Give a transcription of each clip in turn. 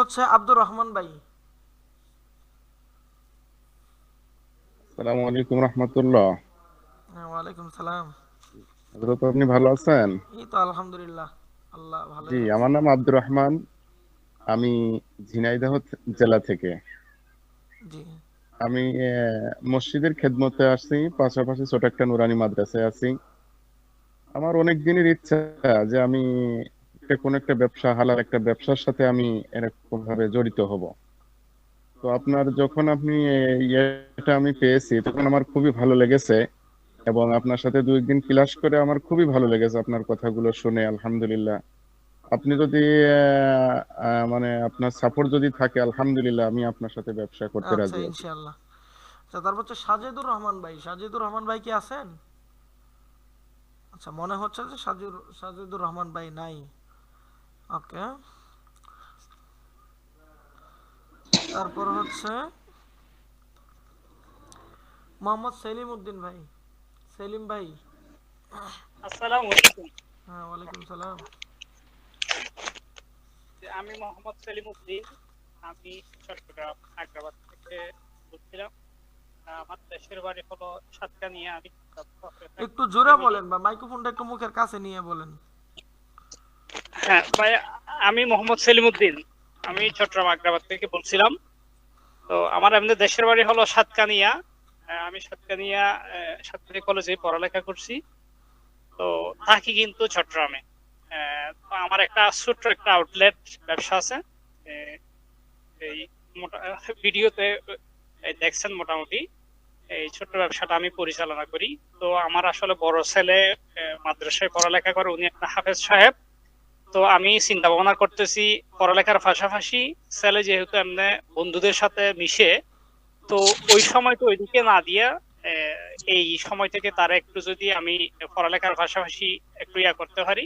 হচ্ছে আব্দুর রহমান ভাই। আসসালামু আলাইকুম রহমতুল্লাহ। হ্যাঁ, ওয়ালাইকুম সালাম। হযরত, আপনি ভালো আছেন? এই তো আলহামদুলিল্লাহ, আল্লাহ জি, ভালোই রাখছে। আমার নাম আব্দুর রহমান। আমি ঝিনাইদহ জেলা থেকে। জি। আমি মসজিদের খেদমতে আছি, পাশাপাশি ছোট একটা নুরানি মাদ্রাসায় আছি। আমার অনেক দিনের ইচ্ছা যে আমি কোন একটা ব্যবসা, হালাল একটা ব্যবসার সাথে আমি এরকম ভাবে জড়িত হব। তো আপনার যখন আপনি ইয়েটা আমি পেয়েছি, তখন আমার খুবই ভালো লেগেছে। এবং আপনার সাথে দু একদিন ক্লাস করে আমার খুবই ভালো লেগেছে আপনার কথাগুলো শুনে, আলহামদুলিল্লাহ। আপনি যদি মানে আপনার সাপোর্ট যদি থাকে, আলহামদুলিল্লাহ, আমি আপনার সাথে ব্যবসা করতে আচ্ছা, রাজি আছি। ইনশাআল্লাহ। আচ্ছা, তারপর হচ্ছে সাজেদুর রহমান ভাই। সাজেদুর রহমান ভাই কি আছেন? আচ্ছা, মনে হচ্ছে যে সাজেদুর রহমান ভাই নাই। ওকে। তারপর হচ্ছে মোহাম্মদ সেলিম উদ্দিন ভাই। সেলিম ভাই। আসসালামু আলাইকুম। হ্যাঁ, ওয়ালাইকুম সালাম। আমি মোহাম্মদ সেলিম উদ্দিন। আমি চট্টগ্রাম আগ্রাবাদ থেকে বলছিলাম। আমার দেশের বাড়ি হলো সাতকানিয়া। আমি একটু জোরে ফ্যামিলি। বলেন বা মাইক্রোফোনটা একটু মুখের কাছে নিয়ে বলেন। হ্যাঁ ভাই, আমি মোহাম্মদ সেলিম উদ্দিন। আমি চট্টগ্রাম আগ্রাবাদ থেকে বলছিলাম। তো আমার এমনি দেশের বাড়ি হলো সাতকানিয়া। আমি সাতকানিয়া কলেজে পড়ালেখা করছি। তো থাকি কিন্তু চট্টগ্রামে। তো আমার একটা ছোট্ট একটা আউটলেট ব্যবসা আছে। আহ, এই ভিডিওতে দেখছেন মোটামুটি। এই ছোট্ট ব্যবসাটা আমি পরিচালনা করি। তো আমার আসলে বড় ছেলে মাদ্রাসায় পড়ালেখা করে, উনি একটা হাফেজ সাহেব। তো আমি চিন্তা ভাবনা করতেছি পড়ালেখার পাশাপাশি ছেলে যেহেতু এমনি বন্ধুদের সাথে মিশে, তো ওই সময় তো ওইদিকে না দিয়া আহ, এই সময় থেকে তারা একটু যদি আমি পড়ালেখার পাশাপাশি একটু ইয়া করতে পারি,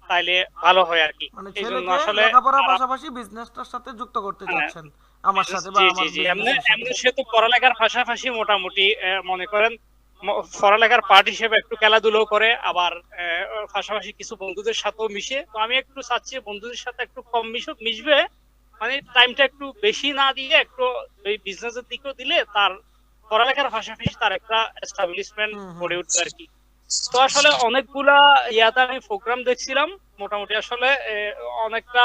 তাইলে ভালো হয় আর কি। মানে এই জন্য ছেলেকে আসলে লেখাপড়ার আর পাশাপাশি বিজনেসটার সাথে যুক্ত করতে আহ, চাচ্ছেন আমার সাথে বা জি জি আমার জি, এমনি বিজনেসের সাথে। এমনি সে তো পড়ালেখার পাশাপাশি মোটামুটি মনে করেন পড়ালেখার পার্ট হিসেবে একটু খেলাধুলো করে, আবার পাশাপাশি কিছু বন্ধুদের সাথেও মিশে। তো আমি একটু চাচ্ছি বন্ধুদের সাথে একটু কম মিশবে, মানে টাইমটা একটু বেশি না দিয়ে একটু ওই বিজনেসের দিকেও দিলে তার পড়ালেখার পাশাপাশি তার একটা এস্টাবলিশমেন্ট হুম, হুম। গড়ে উঠবে আর কি। তো আসলে অনেকগুলা ইয়াতে আমি প্রোগ্রাম দেখছিলাম। মোটামুটি আসলে অনেকটা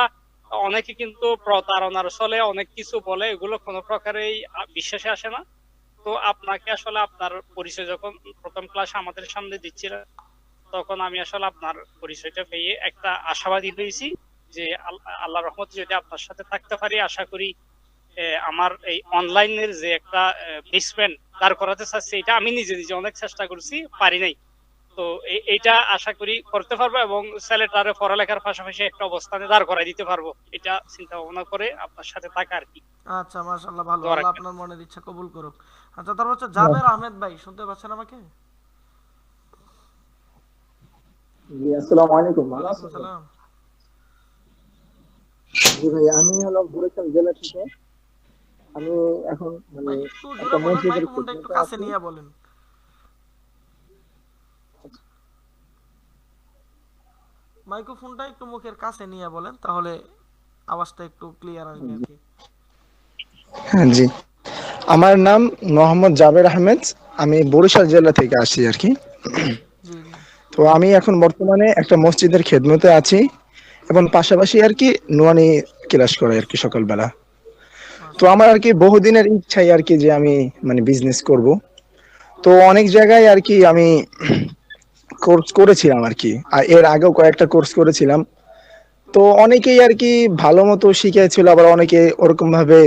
অনেকে কিন্তু প্রতারণার চলে অনেক কিছু বলে, এগুলো কোনো প্রকারেই বিশ্বাসে আসে না। তো আপনাকে আসলে আপনার পরিচয় যখন প্রথম ক্লাস আমাদের সামনে দিচ্ছিলেন, তখন আমি আসলে আপনার পরিচয়টা পেয়ে একটা আশাবাদী হয়েছি যে আল্লাহ রহমতে যদি আপনার সাথে থাকতে পারি, আশা করি আমার এই অনলাইনের যে একটা বেসমেন্ট দাঁড় করাতে চাচ্ছি, এটা আমি নিজে নিজে অনেক চেষ্টা করছি, পারি নাই। তো এইটা আশা করি করতে পারবো এবং ছেলেটারে পড়ালেখার পাশাপাশি একটা অবস্থানে দাঁড় করাই দিতে পারবো, এটা চিন্তা ভাবনা করে আপনার সাথে থাকা আর কি। আচ্ছা, মাশাআল্লাহ, ভালো। দোয়া আল্লাহ রাখবেন। আপনার মনের ইচ্ছা কবুল করুক। আচ্ছা, তারপর হচ্ছে জাবের আহমেদ ভাই, শুনতে পাচ্ছেন আমাকে? জি, আসসালামু আলাইকুম। ভালো ওয়ালাইকুম আছেন ভাই? সালাম। জি ভাই, আমি হলো বরিশাল জেলা থেকে। আমি এখন মানে ভাই একটু একটা জোরে বলেন, মসজিদের মাইক্রোফোনটা একটু খেদমতে কাছে আছি। নিয়ে বলেন। মাইক্রোফোনটা একটু মুখের কাছে নিয়ে বলেন, তাহলে আওয়াজটা একটু ক্লিয়ার আসবে আর জি, কি। হ্যাঁ, জি। আমার নাম মোহাম্মদ জাবের আহমেদ। আমি বরিশাল জেলা থেকে আসছি আর কি। জি, জি। তো আমি এখন বর্তমানে একটা মসজিদের খেদমতে আছি এবং পাশাপাশি আর কি নুয়ানি ক্লাস করে আর কি সকালবেলা। তো আমার মাশাআল্লাহ। আর কি বহুদিনের ইচ্ছাই আর কি যে আমি মানে বিজনেস করব। তো অনেক জায়গায় আর কি আমি কোর্স করেছিলাম আর কি। আর এর আগেও কয়েকটা কোর্স করেছিলাম। তো অনেকেই আর কি ভালো মতো শিখিয়েছিল, আবার অনেকে ওরকম ভাবে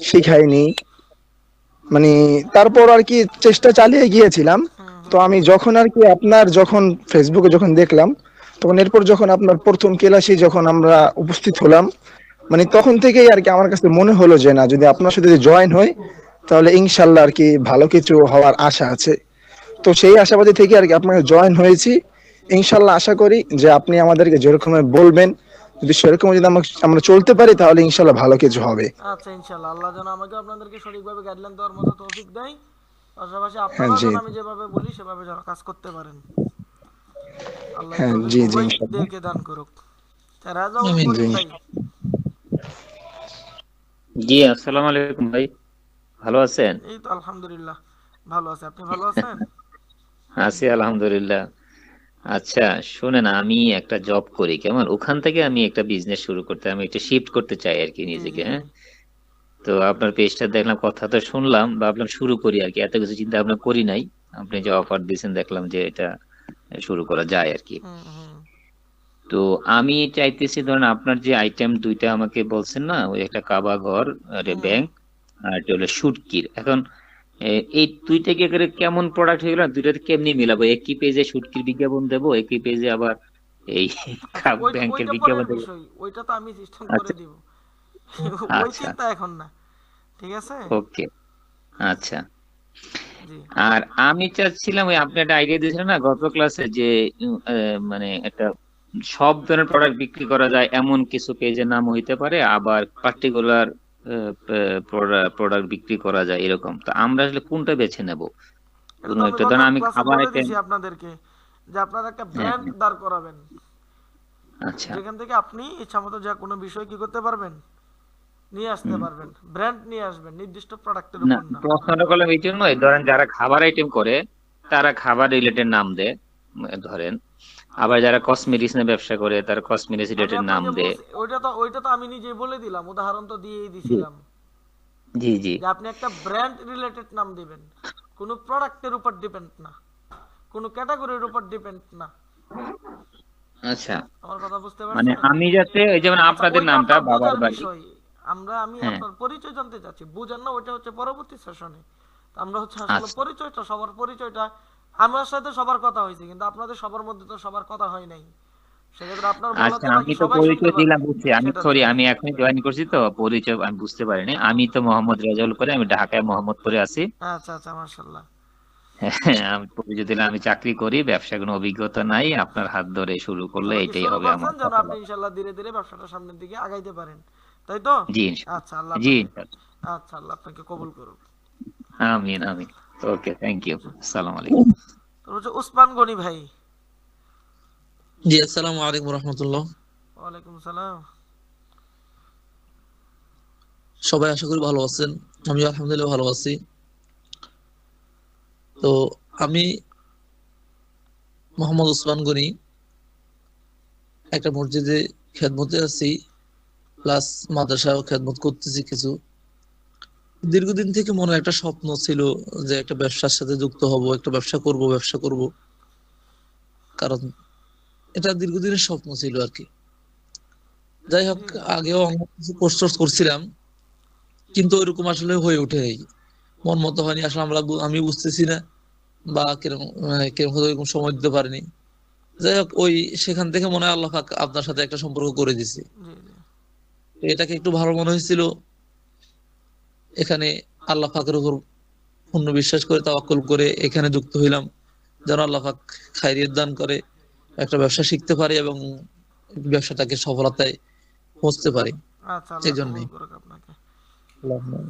শিখায়নি। মানে তারপর আর কি চেষ্টা চালিয়ে গিয়েছিলাম। হুম, তো হুম। আমি যখন আর কি আপনার যখন ফেসবুকে যখন দেখলাম, তখন এরপর যখন আপনার প্রথম ক্লাসে যখন আমরা উপস্থিত হলাম, মানে তখন থেকেই আর কি আমার কাছে মনে হলো যে না, যদি আপনার সাথে জয়েন হই তাহলে ইনশাল্লাহ আর কি ভালো কিছু হওয়ার আশা আছে। তো সেই আশাবাদী থেকে আর কি আপনাকে জয়েন হয়েছি। ইনশাল্লাহ আশা করি যে আপনি আমাদেরকে যেরকম বলবেন, যদি সেরকম যদি আমরা চলতে পারি তাহলে ইনশাল্লাহ ভালো কিছু হবে। আচ্ছা, ইনশাআল্লাহ আল্লাহ যেন আমাকে আপনাদেরকে সঠিকভাবে গাইডলাইন দেওয়ার মতো তৌফিক দেয়। পাশাপাশি হ্যাঁ, আপনারাও জি। যেন আমি যেভাবে বলি সেভাবে যেন কাজ করতে পারেন। আল্লাহ এই হ্যাঁ, তৌফিক জি, জি, ইনশাল্লাহ। উভয়দেরকে দান করুক। রাজাউল আমিন, জি। করিম ভাই। জি, আসসালামু আলাইকুম ভাই, ভালো আছেন? এই তো আলহামদুলিল্লাহ ভালো আছে, আপনি ভালো আছেন? আছি আলহামদুলিল্লাহ। আচ্ছা, শুনেন, আমি একটা জব করি, কেমন, ওখান থেকে আমি একটা বিজনেস শুরু করতে, আমি একটা শিফট করতে চাই আর কি জি নিজেকে, জি জি। হ্যাঁ। তো আপনার পেজটা দেখলাম, কথা তো শুনলাম, ভাবলাম শুরু করি আর কি, এত কিছু চিন্তা ভাবনা করি নাই। আপনি যে অফার দিয়েছেন দেখলাম যে এটা শুরু করা যায় আর কি। হুম হুম তো আমি চাইতেছি, ধরেন আপনার যে আইটেম দুইটা আমাকে বলছেন না, ওই একটা কাবা ঘর আর হুম। ব্যাংক, আর এটা হলো শুটকির। এখন এই দুইটা কি করে কেমন প্রোডাক্ট হয়ে গেল, দুইটাতে কেমনি মিলাবো? একই পেজে শুটকির বিজ্ঞাপন দেবো, একই পেজে আবার এই আচ্ছা, ওইটা ব্যাংকের ওইটা বিজ্ঞাপন পরের দেবো? বিষয়, ওইটা তো আমি সিস্টেম করে আচ্ছা, দিব। ওই আচ্ছা, চিন্তা এখন না, ঠিক আছে। ওকে, আচ্ছা। জি। আর আমি চাচ্ছিলাম, ওই আপনি একটা আইডিয়া দিয়েছিলেন না গত ক্লাসে, যে মানে একটা সব ধরনের প্রোডাক্ট বিক্রি করা যায় এমন কিছু পেজের নাম হইতে পারে, আবার পার্টিকুলার প্রোডাক্ট বিক্রি করা যায় এরকম। তো আমরা আসলে কোনটা বেছে নেব? এটা কোনো তো আমি একটা, গত ধরেন আমি ক্লাসে খাবার বলে আইটেম। দিছি আপনাদেরকে যে আপনারা একটা হ্যাঁ, ব্র্যান্ড দাঁড় করাবেন, আচ্ছা, যেখান থেকে আপনি ইচ্ছামতো যা কোনো বিষয় কি করতে পারবেন, নিয়ে আসতে হুম। পারবেন, ব্র্যান্ড নিয়ে আসবেন, নির্দিষ্ট প্রোডাক্টের না, উপর না। প্রশ্নটা করলাম এই জন্যই, ধরেন যারা খাবার আইটেম করে তারা খাবার রিলেটেড নাম দেয়, ধরেন। আবার যারা কসমেটিক্স নিয়ে ব্যবসা করে তারা কসমেটিক্স আমি রিলেটেড নাম আপনাকে দেয়। বলছি, ওইটা তো আমি নিজেই বলে দিলাম, উদাহরণ তো দিয়েই জি, দিছিলাম জি, জি। যে আপনি একটা ব্র্যান্ড রিলেটেড নাম দিবেন, কোনো প্রোডাক্টের উপর ডিপেন্ড না, কোনো ক্যাটাগরির উপর ডিপেন্ড না। আচ্ছা, আমার কথা বুঝতে মানে পারছেন? আমি যাতে, ওই যেমন আচ্ছা, আপনাদের ওইটা নামটা আপনার বাবার বোঝার বাড়ি। বিষয়। আমি হ্যাঁ, আপনার পরিচয় জানতে চাচ্ছি, বুঝেন না, ওইটা হচ্ছে পরবর্তী সেশনে। আমরা হচ্ছে আসলে আচ্ছা, পরিচয়টা, সবার পরিচয়টা আমার সাথে সবার কথা হয়েছে, কিন্তু আপনাদের সবার মধ্যে তো সবার কথা হয় নাই। সেক্ষেত্রে আপনার আচ্ছা, বলাতে বাকি আমি তো সবাই শুনতে পরিচয় পারবে, দিলাম, বুঝছি। আমি সেটা সরি, দেখেন। আমি এখনই জয়েন করছি, তো পরিচয় আমি বুঝতে পারিনি। আমি তো মোহাম্মদ রেজাউল করে, আমি ঢাকায় মোহাম্মদপুরে আছি। আচ্ছা আচ্ছা, মাশাআল্লাহ। হ্যাঁ, আমি পরিচয় দিলাম, আমি চাকরি করি, ব্যবসা কোনো অভিজ্ঞতা নাই, আপনার হাত ধরে শুরু করলে তবে কি এটাই শুরু হবে আমার করছেন, যেন আপনি সফলতা। ইনশাআল্লাহ ধীরে ধীরে ব্যবসাটা সামনের দিকে আগাইতে পারেন, তাই তো? জি, আচ্ছা, আল্লাহ জি, আপনাকে, ইনশাল্লাহ। আচ্ছা, আল্লাহ আপনাকে কবুল করুক। আমিন, আমিন। ওকে, থ্যাংক ইউ। আসসালামু আলাইকুম। তো হচ্ছে উসমান গনি ভাই। জি, আসসালামু আলাইকুম রহমতুল্লাহ। ওয়ালাইকুম সালাম। সবাই আশা করি ভালো আছেন। আমি আলহামদুলিল্লাহ ভালো আছি। তো আমি মোহাম্মদ ওসমান গনি, একটা মসজিদে খেদমতে আছি, প্লাস মাদ্রাসাও খেদমত করতেছি কিছু। দীর্ঘদিন থেকে মনে একটা স্বপ্ন ছিল যে একটা ব্যবসার সাথে যুক্ত হব, একটা ব্যবসা করব। কারণ এটা দীর্ঘদিনের স্বপ্ন ছিল আর কি। যাই হোক, জি আগেও অনেক কিছু কোর্স করছিলাম, কিন্তু ওইরকম আসলে হয়ে ওঠে নাই, মন মতো হয়নি আসলে। আমি বুঝতেছি না, বা কিরকম কিরকম হয়তো এরকম সময় দিতে পারিনি। যাই হোক, সেখান থেকে মনে হয় আল্লাহ পাক আপনার সাথে একটা সম্পর্ক করে দিছে। জি জি। তো এটাকে একটু ভালো মনে হয়েছিল। এখানে আল্লাহ পাকের উপর পূর্ণ বিশ্বাস করে তাওয়াক্কুল করে এখানে যুক্ত হইলাম, যেন আল্লাহ পাক খায়রিয়ত দান করে, একটা ব্যবসা শিখতে পারি এবং ব্যবসাটাকে সফলতায় পৌঁছতে পারি। আচ্ছা, সেই আল্লাহ কবুল জন্যই। করুক আপনাকে। আল্লাহুম্মা।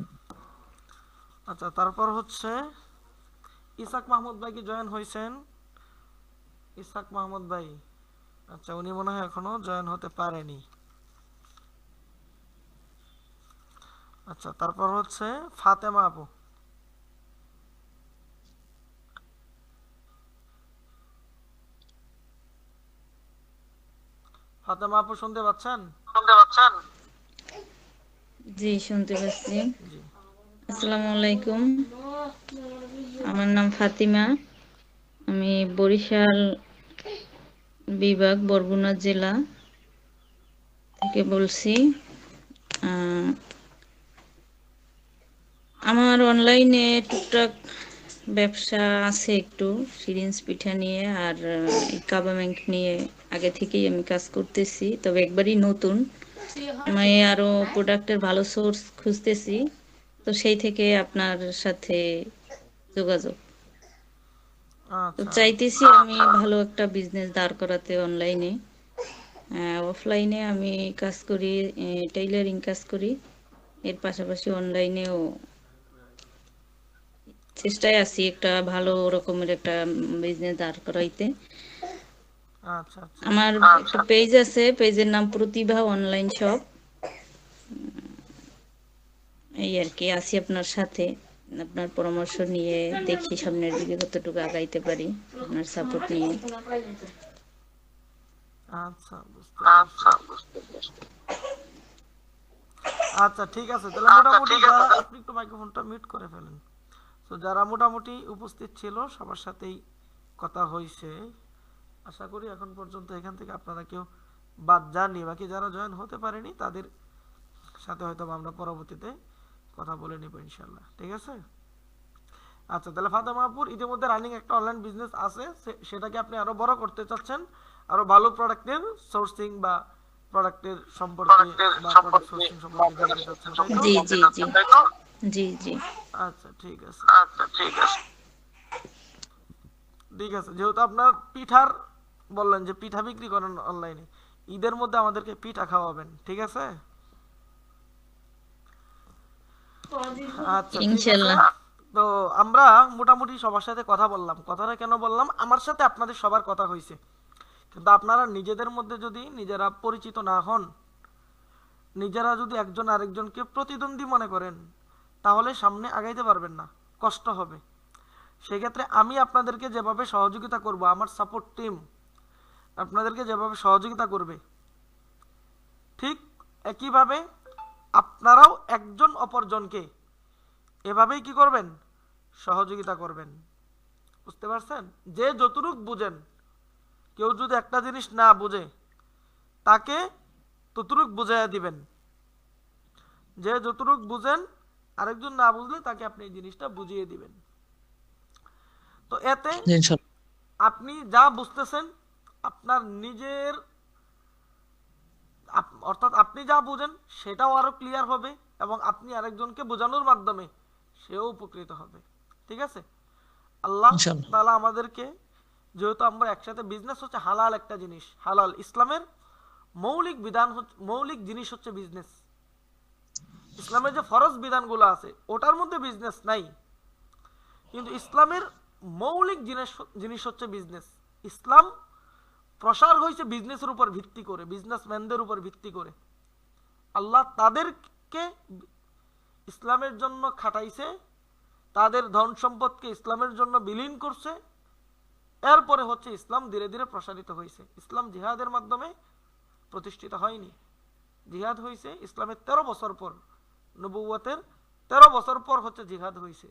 আচ্ছা, তারপর হচ্ছে ইসাক মাহমুদ ভাই কি জয়েন হয়েছেন? ইসাক মাহমুদ ভাই, আচ্ছা, উনি মনে হয় এখনো জয়েন হতে পারেনি। আচ্ছা, তারপর হচ্ছে ফাতেমা আপু। ফাতেমা আপু শুনতে পাচ্ছেন? জি, শুনতে পাচ্ছি। জি। আসসালামু আলাইকুম। আমার নাম ফাতিমা। আমি বরিশাল বিভাগ, বরগুনা জেলা থেকে বলছি। আহ, আমার অনলাইনে টুকটাক ব্যবসা আছে একটু, সিরিঞ্জ পিঠা নিয়ে আর এই কাবা ব্যাংক নিয়ে আগে থেকেই আমি কাজ করতেছি, তবে একবারই নতুন। আমি আরো প্রোডাক্টের ভালো সোর্স খুঁজতেছি, তো সেই থেকে আপনার সাথে যোগাযোগ। তো আচ্ছা চাইতেছি আমি ভালো একটা বিজনেস দাঁড় করাতে অনলাইনে। অফলাইনে আমি কাজ করি, টেইলারিং কাজ করি, এর পাশাপাশি অনলাইনেও চেষ্টায় আছি একটা ভালো রকমের একটা বিজনেস দাঁড় করাইতে। আচ্ছা আচ্ছা। আমার একটা পেজ আছে, পেজের নাম প্রতিভা অনলাইন শপ। এই আর কি, আছি আপনার সাথে। আপনার পরামর্শ নিয়ে দেখি সামনের দিকে কতটুকু আগাইতে পারি, আপনার সাপোর্ট নিয়ে। আচ্ছা, বুঝতে পারছি। আচ্ছা, ঠিক আছে, তাহলে মোটামুটি যারা, আপনি একটু মাইক্রোফোনটা মিউট করে ফেলেন। তো যারা মোটামুটি উপস্থিত ছিল সবার সাথেই কথা হয়েছে, আশা করি এখন পর্যন্ত এখান থেকে আপনারা কেউ বাদ যাননি। বাকি যারা জয়েন হতে পারেনি তাদের সাথে হয়তো আমরা পরবর্তীতে কথা বলে নিব ইনশাল্লাহ, ঠিক আছে? আচ্ছা, তাহলে ফাতেমা আপুর ইতিমধ্যে রানিং একটা অনলাইন বিজনেস আছে, সেটাকে আপনি আরো বড় করতে চাচ্ছেন, আরো ভালো প্রোডাক্টের সোর্সিং বা প্রোডাক্টের সম্পর্কে বা প্রোডাক্ট সোর্সিং সম্পর্কে জানতে চাচ্ছেন, তাই তো? জি জি জি জি জি। আচ্ছা, ঠিক আছে। ঠিক আছে, যেহেতু আপনার পিঠার বললেন যে পিঠা বিক্রি করেন অনলাইনে, ঈদের মধ্যে আমাদেরকে পিঠা খাওয়াবেন, ঠিক আছে? আচ্ছা, ঠিক আছে। ইনশাল্লাহ। তো আমরা মোটামুটি সবার সাথে কথা বললাম। কথাটা কেন বললাম, আমার সাথে আপনাদের সবার কথা হয়েছে, কিন্তু আপনারা নিজেদের মধ্যে যদি নিজেরা পরিচিত না হন, নিজেরা যদি একজন আরেকজনকে প্রতিদ্বন্দ্বী মনে করেন, তাহলে সামনে আগাইতে পারবেন না, কষ্ট হবে। সেক্ষেত্রে আমি আপনাদেরকে যেভাবে সহযোগিতা করব, আমার সাপোর্ট টিম আপনাদেরকে যেভাবে সহযোগিতা করবে, ঠিক একইভাবে আপনারাও একজন অপরজনকে এভাবেই কি করবেন, সহযোগিতা করবেন। বুঝতে পারছেন? যে যতটুক বুঝেন, কেউ যদি একটা জিনিস না বুঝে তাকে ততটুক বুঝাইয়া দিবেন। যে যতটুক বুঝেন, আরেকজন না বুঝলে তাকে আপনি এই জিনিসটা বুঝিয়ে দিবেন। তো এতে ইনশাল্লাহ। আপনি যা বুঝতেছেন আপনার নিজের অর্থাৎ আপনি যা বুঝেন সেটাও আরো ক্লিয়ার হবে, এবং আপনি আরেকজনকে বোঝানোর মাধ্যমে সেও উপকৃত হবে, ঠিক আছে? আল্লাহ ইনশাল্লাহ। তাআলা আমাদেরকে, যেহেতু আমরা একসাথে, বিজনেস হচ্ছে হালাল একটা জিনিস, হালাল ইসলামের মৌলিক বিধান, মৌলিক জিনিস হচ্ছে বিজনেস। ইসলামের যে ফরজ বিধানগুলো আছে ওটার মধ্যে বিজনেস নাই, কিন্তু ইসলামের মৌলিক জিনিস হচ্ছে বিজনেস। ইসলাম প্রসার হয়েছে বিজনেসের উপর ভিত্তি করে, বিজনেসম্যানদের উপর ভিত্তি করে। আল্লাহ তাদেরকে ইসলামের জন্য খাটাইছে, তাদের ধন সম্পদকে ইসলামের জন্য বিলীন করছে। এরপরে হচ্ছে ইসলাম ধীরে ধীরে প্রসারিত হয়েছে। ইসলাম জিহাদের মাধ্যমে প্রতিষ্ঠিত হয়নি, জিহাদ হয়েছে ইসলামের 13 বছর পর, নবুয়তের 13 বছর পর হচ্ছে জিহাদ হয়েছে,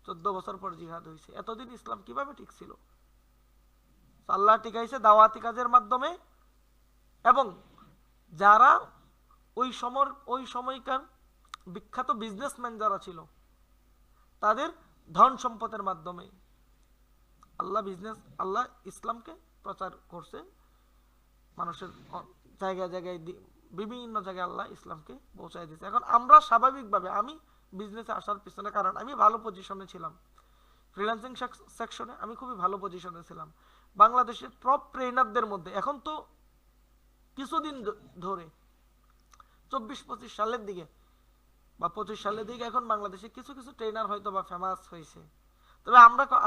14 বছর পর জিহাদ হয়েছে। এতদিন ইসলাম কিভাবে ঠিক ছিল? আল্লাহ টিকাইছে দাওয়াতি কাজের মাধ্যমে, এবং যারা ওই সময়কার বিখ্যাত বিজনেসম্যান যারা ছিল তাদের ধন সম্পদের মাধ্যমে আল্লাহ ইসলামকে প্রচার করছে মানুষের জায়গায় জায়গায়, বিভিন্ন জায়গায় আল্লাহ ইসলামকে পৌঁছায় দিয়েছে। এখন আমরা স্বাভাবিকভাবে, আমি বিজনেসে আসার পিছনে কারণ আমি ভালো পজিশনে ছিলাম, ফ্রিল্যান্সিং সেকশনে আমি খুবই ভালো পজিশনে ছিলাম। বাংলাদেশের টপ ট্রেনারদের মধ্যে এখন তো কিছুদিন ধরে 24-25 সালের দিকে বা 25 সালের দিকে এখন বাংলাদেশে কিছু কিছু ট্রেনার হয়তো বা ফেমাস হয়েছে, তবে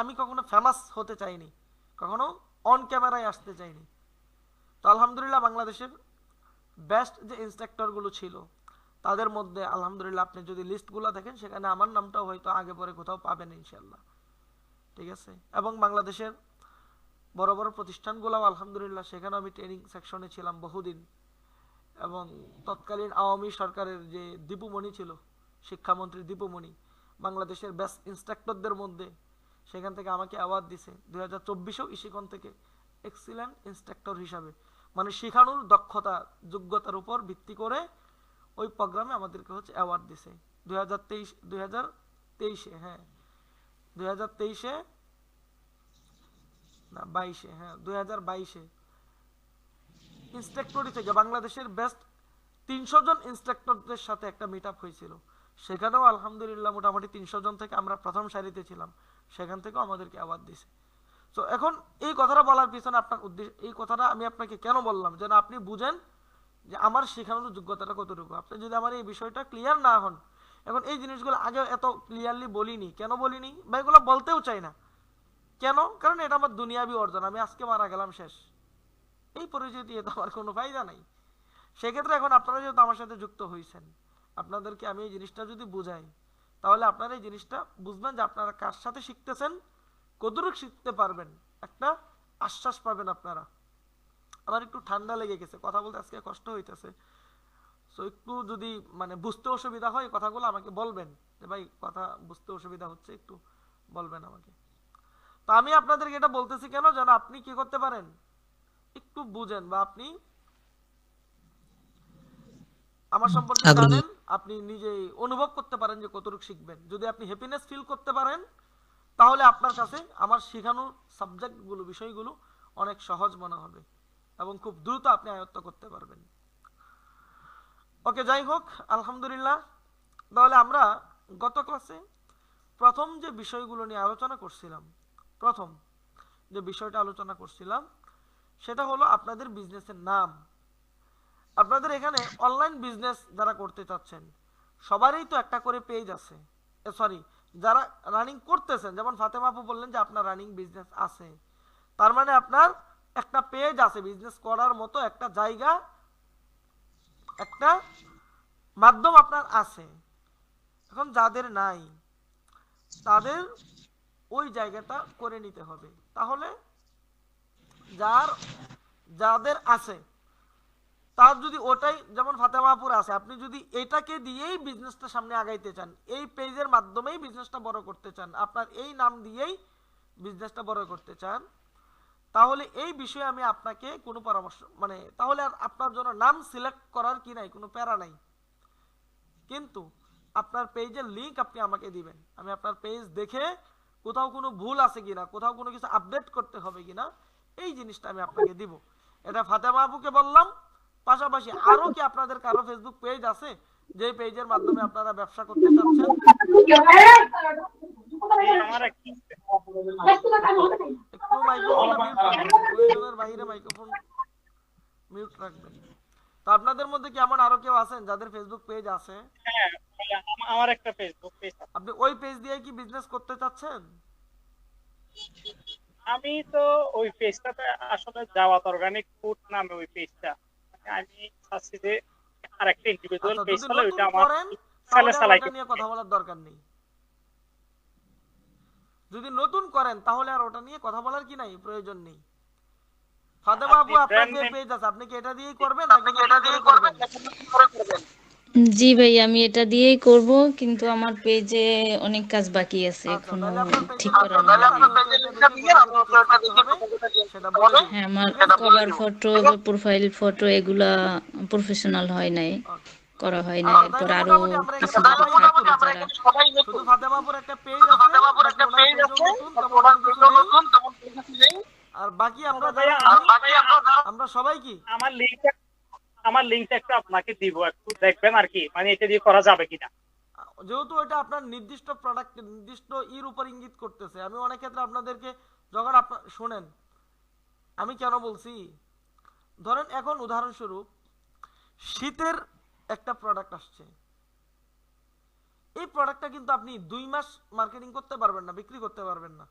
আমি কখনো ফেমাস হতে চাইনি, কখনো অন ক্যামেরায় আসতে চাইনি। তো আলহামদুলিল্লাহ বাংলাদেশের বেস্ট যে ইনস্ট্রাক্টরগুলো ছিল তাদের মধ্যে আলহামদুলিল্লাহ আপনি যদি লিস্টগুলো দেখেন সেখানে আমার নামটাও হয়তো আগে পরে কোথাও পাবেন ইনশাল্লাহ, ঠিক আছে? এবং বাংলাদেশের বড় বড় প্রতিষ্ঠানগুলোও আলহামদুলিল্লাহ সেখানে আমি ট্রেনিং সেকশনে ছিলাম বহুদিন, এবং তৎকালীন আওয়ামী সরকারের যে দীপুমণি ছিল, শিক্ষামন্ত্রী দীপুমণি, বাংলাদেশের বেস্ট ইনস্ট্রাক্টরদের মধ্যে সেখান থেকে আমাকে অ্যাওয়ার্ড দিছে 2024-এও ইশিকন থেকে এক্সিলেন্ট ইনস্ট্রাক্টর হিসাবে, মানে শেখানোর দক্ষতা যোগ্যতার উপর ভিত্তি করে ওই প্রোগ্রামে আমাদেরকে হচ্ছে অ্যাওয়ার্ড দিছে 2023 হ্যাঁ 2023 না 22 হ্যাঁ 2022 ইনস্ট্রাক্টরি থেকে বাংলাদেশের বেস্ট 300 জন ইনস্ট্রাক্টরদের সাথে একটা মিট আপ হয়েছিল, সেখানেও আলহামদুলিল্লাহ মোটামুটি 300 জন থেকে আমরা প্রথম সারিতে ছিলাম, সেখান থেকেও আমাদেরকে অ্যাওয়ার্ড দিছে। তো এখন এই কথাটা বলার পিছনে আপনার উদ্দেশ্য, এই কথাটা আমি আপনাকে কেন বললাম, যেন আপনি বুঝেন যে আমার শেখানোর যোগ্যতাটা কতটুকু। আপনি যদি আমার এই বিষয়টা ক্লিয়ার না হন, এখন এই জিনিসগুলো আগে এত ক্লিয়ারলি বলিনি, কেন বলিনি বা এগুলো বলতেও চাই না কেন, কারণ এটা আমার দুনিয়াবি অর্জন, আমি আজকে মারা গেলাম শেষ, এই পরিচয় দিয়ে তো আমার কোনো ফায়দা নাই। সেক্ষেত্রে এখন আপনারা যেহেতু আমার সাথে যুক্ত হয়েছেন, আপনাদেরকে আমি এই জিনিসটা যদি বুঝাই, তাহলে আপনারা এই জিনিসটা বুঝবেন যে আপনারা কার সাথে শিখতেছেন, কতটুকু শিখতে পারবেন, একটা আশ্বাস পাবেন আপনারা। আমার একটু ঠান্ডা লেগে গেছে, কথা বলতে আজকে কষ্ট হইতেছে। সো একটু যদি মানে বুঝতে অসুবিধা হয় কথাগুলো আমাকে বলবেন, যে ভাই কথা বুঝতে অসুবিধা হচ্ছে, একটু বলবেন আমাকে। তো আমি আপনাদেরকে এটা বলতেছি কেন, যেন আপনি কি করতে পারেন, একটু বুঝেন, বা আপনি আমার সম্পর্কে আগ্রহী। জানেন, আপনি নিজেই অনুভব করতে পারেন যে কতটুকু শিখবেন। যদি আপনি হ্যাপিনেস ফিল করতে পারেন, তাহলে আপনার কাছে আমার শেখানোর সাবজেক্টগুলো, বিষয়গুলো অনেক সহজ মনে হবে এবং খুব দ্রুত আপনি আয়ত্ত করতে পারবেন। ওকে, যাই হোক, আলহামদুলিল্লাহ। তাহলে আমরা গত ক্লাসে প্রথম যে বিষয়গুলো নিয়ে আলোচনা করছিলাম, প্রথম যে বিষয়টা আলোচনা করছিলাম সেটা হলো আপনাদের বিজনেসের নাম। আপনাদের এখানে অনলাইন বিজনেস যারা করতে চাচ্ছেন, সবারই তো একটা করে পেজ আছে, সরি, যারা রানিং করতেছেন, যেমন ফাতেমা আপু বললেন যে আপনার রানিং বিজনেস আছে, তার মানে আপনার একটা পেজ আছে, বিজনেস করার মতো একটা জায়গা, একটা মাধ্যম আপনার আছে। এখন যাদের নাই, তাদের ওই জায়গাটা করে নিতে হবে। তাহলে যাদের আছে, তার যদি ওটাই, যেমন ফাতেমাপুর আছে, আপনি যদি এটাকে দিয়েই বিজনেসটা সামনে আগাইতে চান, এই পেজের মাধ্যমেই বিজনেসটা বড় করতে চান, আপনার এই নাম দিয়েই বিজনেসটা বড় করতে চান, তাহলে এই বিষয়ে আমি আপনাকে কোনো পরামর্শ, মানে তাহলে আর আপনার জন্য নাম সিলেক্ট করার কি নাই, কোনো প্যারা নাই। কিন্তু আপনার পেজের লিংক আপনি আমাকে দিবেন, আমি আপনার পেজ দেখে কোথাও কোনো ভুল আছে কিনা, কোথাও কোনো কিছু আপডেট করতে হবে কিনা, এই জিনিসটা আমি আপনাকে দিব। এটা ফাতেমা আপুকে বললাম। পাশাপাশি আরো কি আপনাদের কারো ফেসবুক পেজ আছে যে পেজের মাধ্যমে আপনারা ব্যবসা করতে চাচ্ছেন? আমার একটু মাইক্রোফোনটা মিউট রাখবেন, প্রয়োজনের বাইরে মাইক্রোফোন মিউট রাখবেন। তো আপনাদের মধ্যে কি এমন আরো কেউ আছেন যাদের ফেসবুক পেজ আছে? হ্যাঁ, আমার একটা ফেসবুক পেজ আছে। আপনি ওই পেজ দিয়ে কি বিজনেস করতে চাচ্ছেন? আমি তো ওই পেজটাতে আসলে জাওয়াত অর্গানিক ফুড নামে ওই পেজটা, আমি চাচ্ছি যে আরেকটা ইন্ডিভিজুয়াল আচ্ছা, পেজ যদি হলে নতুন ওইটা আমার করেন ছেলে তাহলে আর চালাই ওটা নিয়ে কথা বলার দরকার নেই। যদি নতুন করেন তাহলে আর ওটা নিয়ে কথা বলার কি নাই, প্রয়োজন নেই। ফাতেমা আপু, আপনার যে পেজ আছে আপনি কি এটা দিয়েই করবেন নাকি এটা দিয়ে করবেন? জি ভাই, আমি এটা দিয়েই করব, কিন্তু আমার পেজে অনেক কাজ বাকি আছে, আচ্ছা, এখনো তাহলে আপনার পেজের ঠিক লিংকটা করানো দিবেন, হয়নি। আমি হচ্ছে এটা দেখে কোথা থেকে চেঞ্জ করতে হবে সেটা বলে দিব। হ্যাঁ, আমার ঠিক আছে? কভার ফটো, প্রোফাইল ফটো এগুলা প্রফেশনাল হয় নাই, ওকে। করা হয় নাই। আচ্ছা, এরপর তাহলে আরো মোটামুটি আমরা কিছু এখানে যদি সবাই থাকে নতুন, যারা, শুধু ফাতেমা আপুর একটা পেজ আছে, বাকি ওনার পেজও নতুন, তেমন কিছু নেই। আর বাকি আমরা যারা আমরা সবাই কি আমার লিংকটা একটু আপনাকে দিব, একটু দেখবেন আর কি, মানে এটা দিয়ে করা যাবে কিনা। যেহেতু এটা আপনার নির্দিষ্ট প্রোডাক্ট, নির্দিষ্ট এর উপর ইঙ্গিত করতেছে, আমি অনেক ক্ষেত্রে আপনাদেরকে যখন আপনার শুনেন, আমি কেন বলছি, ধরেন এখন উদাহরণস্বরূপ শীতের একটা প্রোডাক্ট আসছে, এই প্রোডাক্টটা কিন্তু আপনি 2 মাস মার্কেটিং করতে পারবেন না, বিক্রি করতে পারবেন না।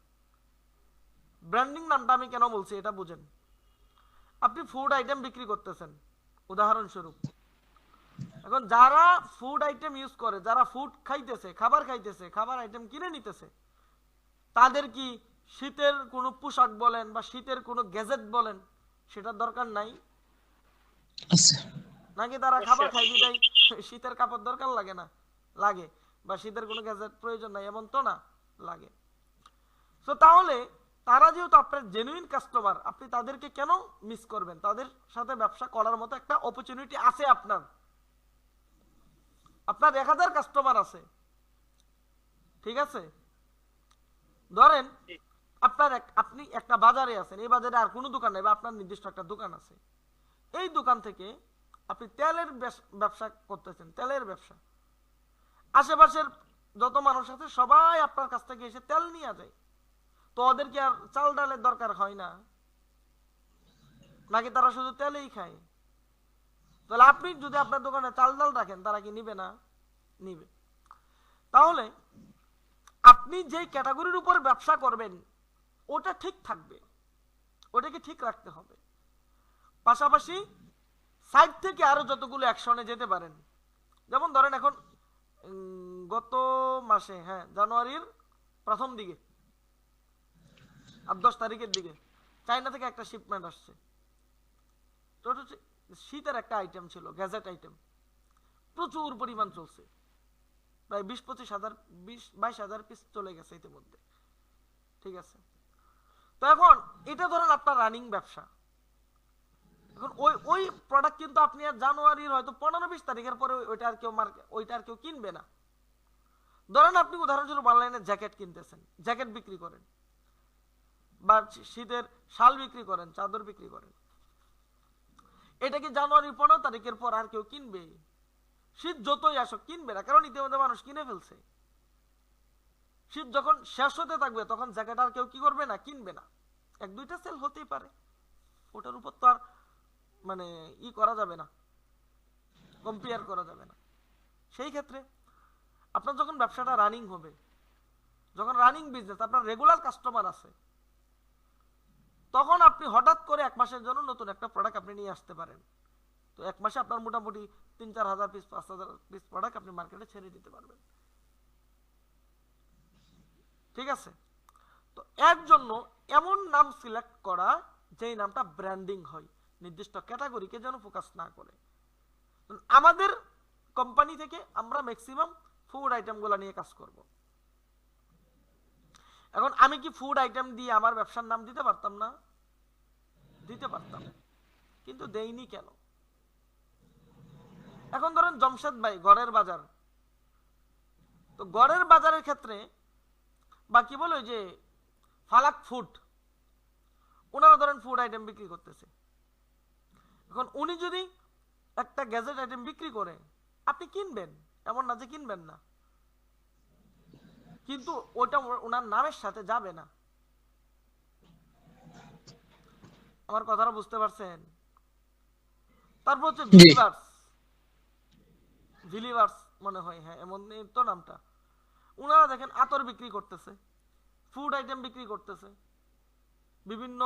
ব্র্যান্ডিং নামটা আমি কেন বলছি এটা বুঝেন। আপনি ফুড আইটেম বিক্রি করতেছেন উদাহরণস্বরূপ, এখন যারা ফুড আইটেম ইউজ করে, যারা ফুড খাইতেছে, খাবার খাইতেছে, খাবার আইটেম কিনে নিতেছে, তাদের কি শীতের কোনো পোশাক বলেন বা শীতের কোনো গ্যাজেট বলেন সেটার দরকার নাই? আচ্ছা, নাকি তারা খাবার খাই বিদায় শীতের কাপড় দরকার লাগে না? লাগে। বা শীতের কোনো গ্যাজেট প্রয়োজন নাই এমন তো না, লাগে। তো তাহলে তারা যেহেতু আপনার জেনুইন কাস্টমার, আপনি তাদেরকে কেন মিস করবেন? তাদের সাথে ব্যবসা করার মতো একটা অপরচুনিটি আছে আপনার। আপনার 1000 কাস্টমার আছে, ঠিক আছে? ধরেন আপনি একটা বাজারে আছেন, এই বাজারে আর কোনো দোকান নেই, বা আপনার নির্দিষ্ট একটা দোকান আছে, এই দোকান থেকে আপনি তেলের ব্যবসা করতেছেন, তেলের ব্যবসা। আশেপাশের যত মানুষ আছে সবাই আপনার কাছ থেকে এসে তেল নিয়ে যায়, তো ওদের কি আর চাল ডালের দরকার হয় না? নাকি তারা শুধু তেলেই খায়? তাহলে আপনি যদি আপনার দোকানে চাল ডাল রাখেন, তারা কি নিবে না? নিবে। তাহলে আপনি যে ক্যাটাগরির উপর ব্যবসা করবেন ওটা ঠিক থাকবে, ওটাকে ঠিক রাখতে হবে। পাশাপাশি সাইড থেকে আরো যতগুলো অ্যাকশনে যেতে পারেন, যেমন ধরেন এখন গত মাসে, হ্যাঁ জানুয়ারির প্রথম দিকে 10 তারিখের দিকে চায়না থেকে একটা শিপমেন্ট আসছে। তো ওটা হচ্ছে শীতের একটা আইটেম ছিল, গ্যাজেট আইটেম, প্রচুর পরিমাণ চলছে, প্রায় 20-25 হাজার 20-22 হাজার পিস চলে গেছে ইতিমধ্যে। ঠিক আছে, তো এখন এটা ধরেন আপনার রানিং ব্যবসা। এখন ওই প্রোডাক্ট কিন্তু আপনি আর জানুয়ারির হয়তো 15-20 তারিখের পরে ওইটা আর কেউ কিনবে না। ধরেন আপনি উদাহরণস্বরূপ অনলাইনে জ্যাকেট কিনতেছেন, জ্যাকেট বিক্রি করেন, বা শীতের শাল বিক্রি করেন, চাদর বিক্রি করেন, এটা কি জানুয়ারির 15 তারিখের পর আর কেউ কিনবে? শীত যতই আসুক কিনবে না, কারণ ইতিমধ্যে মানুষ কিনে ফেলছে। শীত যখন শেষ হতে থাকবে তখন জ্যাকেট আর কেউ কি করবে না, কিনবে না। 1-2টা সেল হতেই পারে, ওটার উপর তো আর মানে করা যাবে না, কম্পেয়ার করা যাবে না। সেই ক্ষেত্রে আপনার যখন ব্যবসাটা রানিং হবে, যখন রানিং বিজনেস, আপনার রেগুলার কাস্টমার আছে, তখন আপনি হঠাৎ করে 1 মাসের জন্য নতুন একটা প্রোডাক্ট আপনি নিয়ে আসতে পারেন। তো 1 মাসে আপনার মোটামুটি 3-4 হাজার পিস 5 হাজার পিস প্রোডাক্ট আপনি মার্কেটে ছেড়ে দিতে পারবেন। ঠিক আছে, তো এর জন্য এমন নাম সিলেক্ট করা যেই নামটা ব্র্যান্ডিং হয়, নির্দিষ্ট ক্যাটাগরিকে যেন ফোকাস না করে। আমাদের কোম্পানি থেকে আমরা ম্যাক্সিমাম ফুড আইটেমগুলো নিয়ে কাজ করব। এখন আমি কি ফুড আইটেম দিয়ে আমার ব্যবসার নাম দিতে পারতাম না? দিতে পারতাম, কিন্তু দেইনি কেন? এখন ধরেন জমশেদ ভাই গড়ের বাজার, তো গড়ের বাজারের ক্ষেত্রে বা কি বলে যে ফালাক ফুড, ওনারা ধরেন ফুড আইটেম বিক্রি করতেছে। এখন উনি যদি একটা গ্যাজেট আইটেম বিক্রি করে, আপনি কিনবেন, এমন না যে কিনবেন না, কিন্তু ওটা ওনার নামের সাথে যাবে না। আমার কথাটা বুঝতে পারছেন? তারপর হচ্ছে ভিলিভার্স মনে হয়, হ্যাঁ এমন তো নামটা। ওনারা দেখেন আতর বিক্রি করতেছে, ফুড আইটেম বিক্রি করতেছে, বিভিন্ন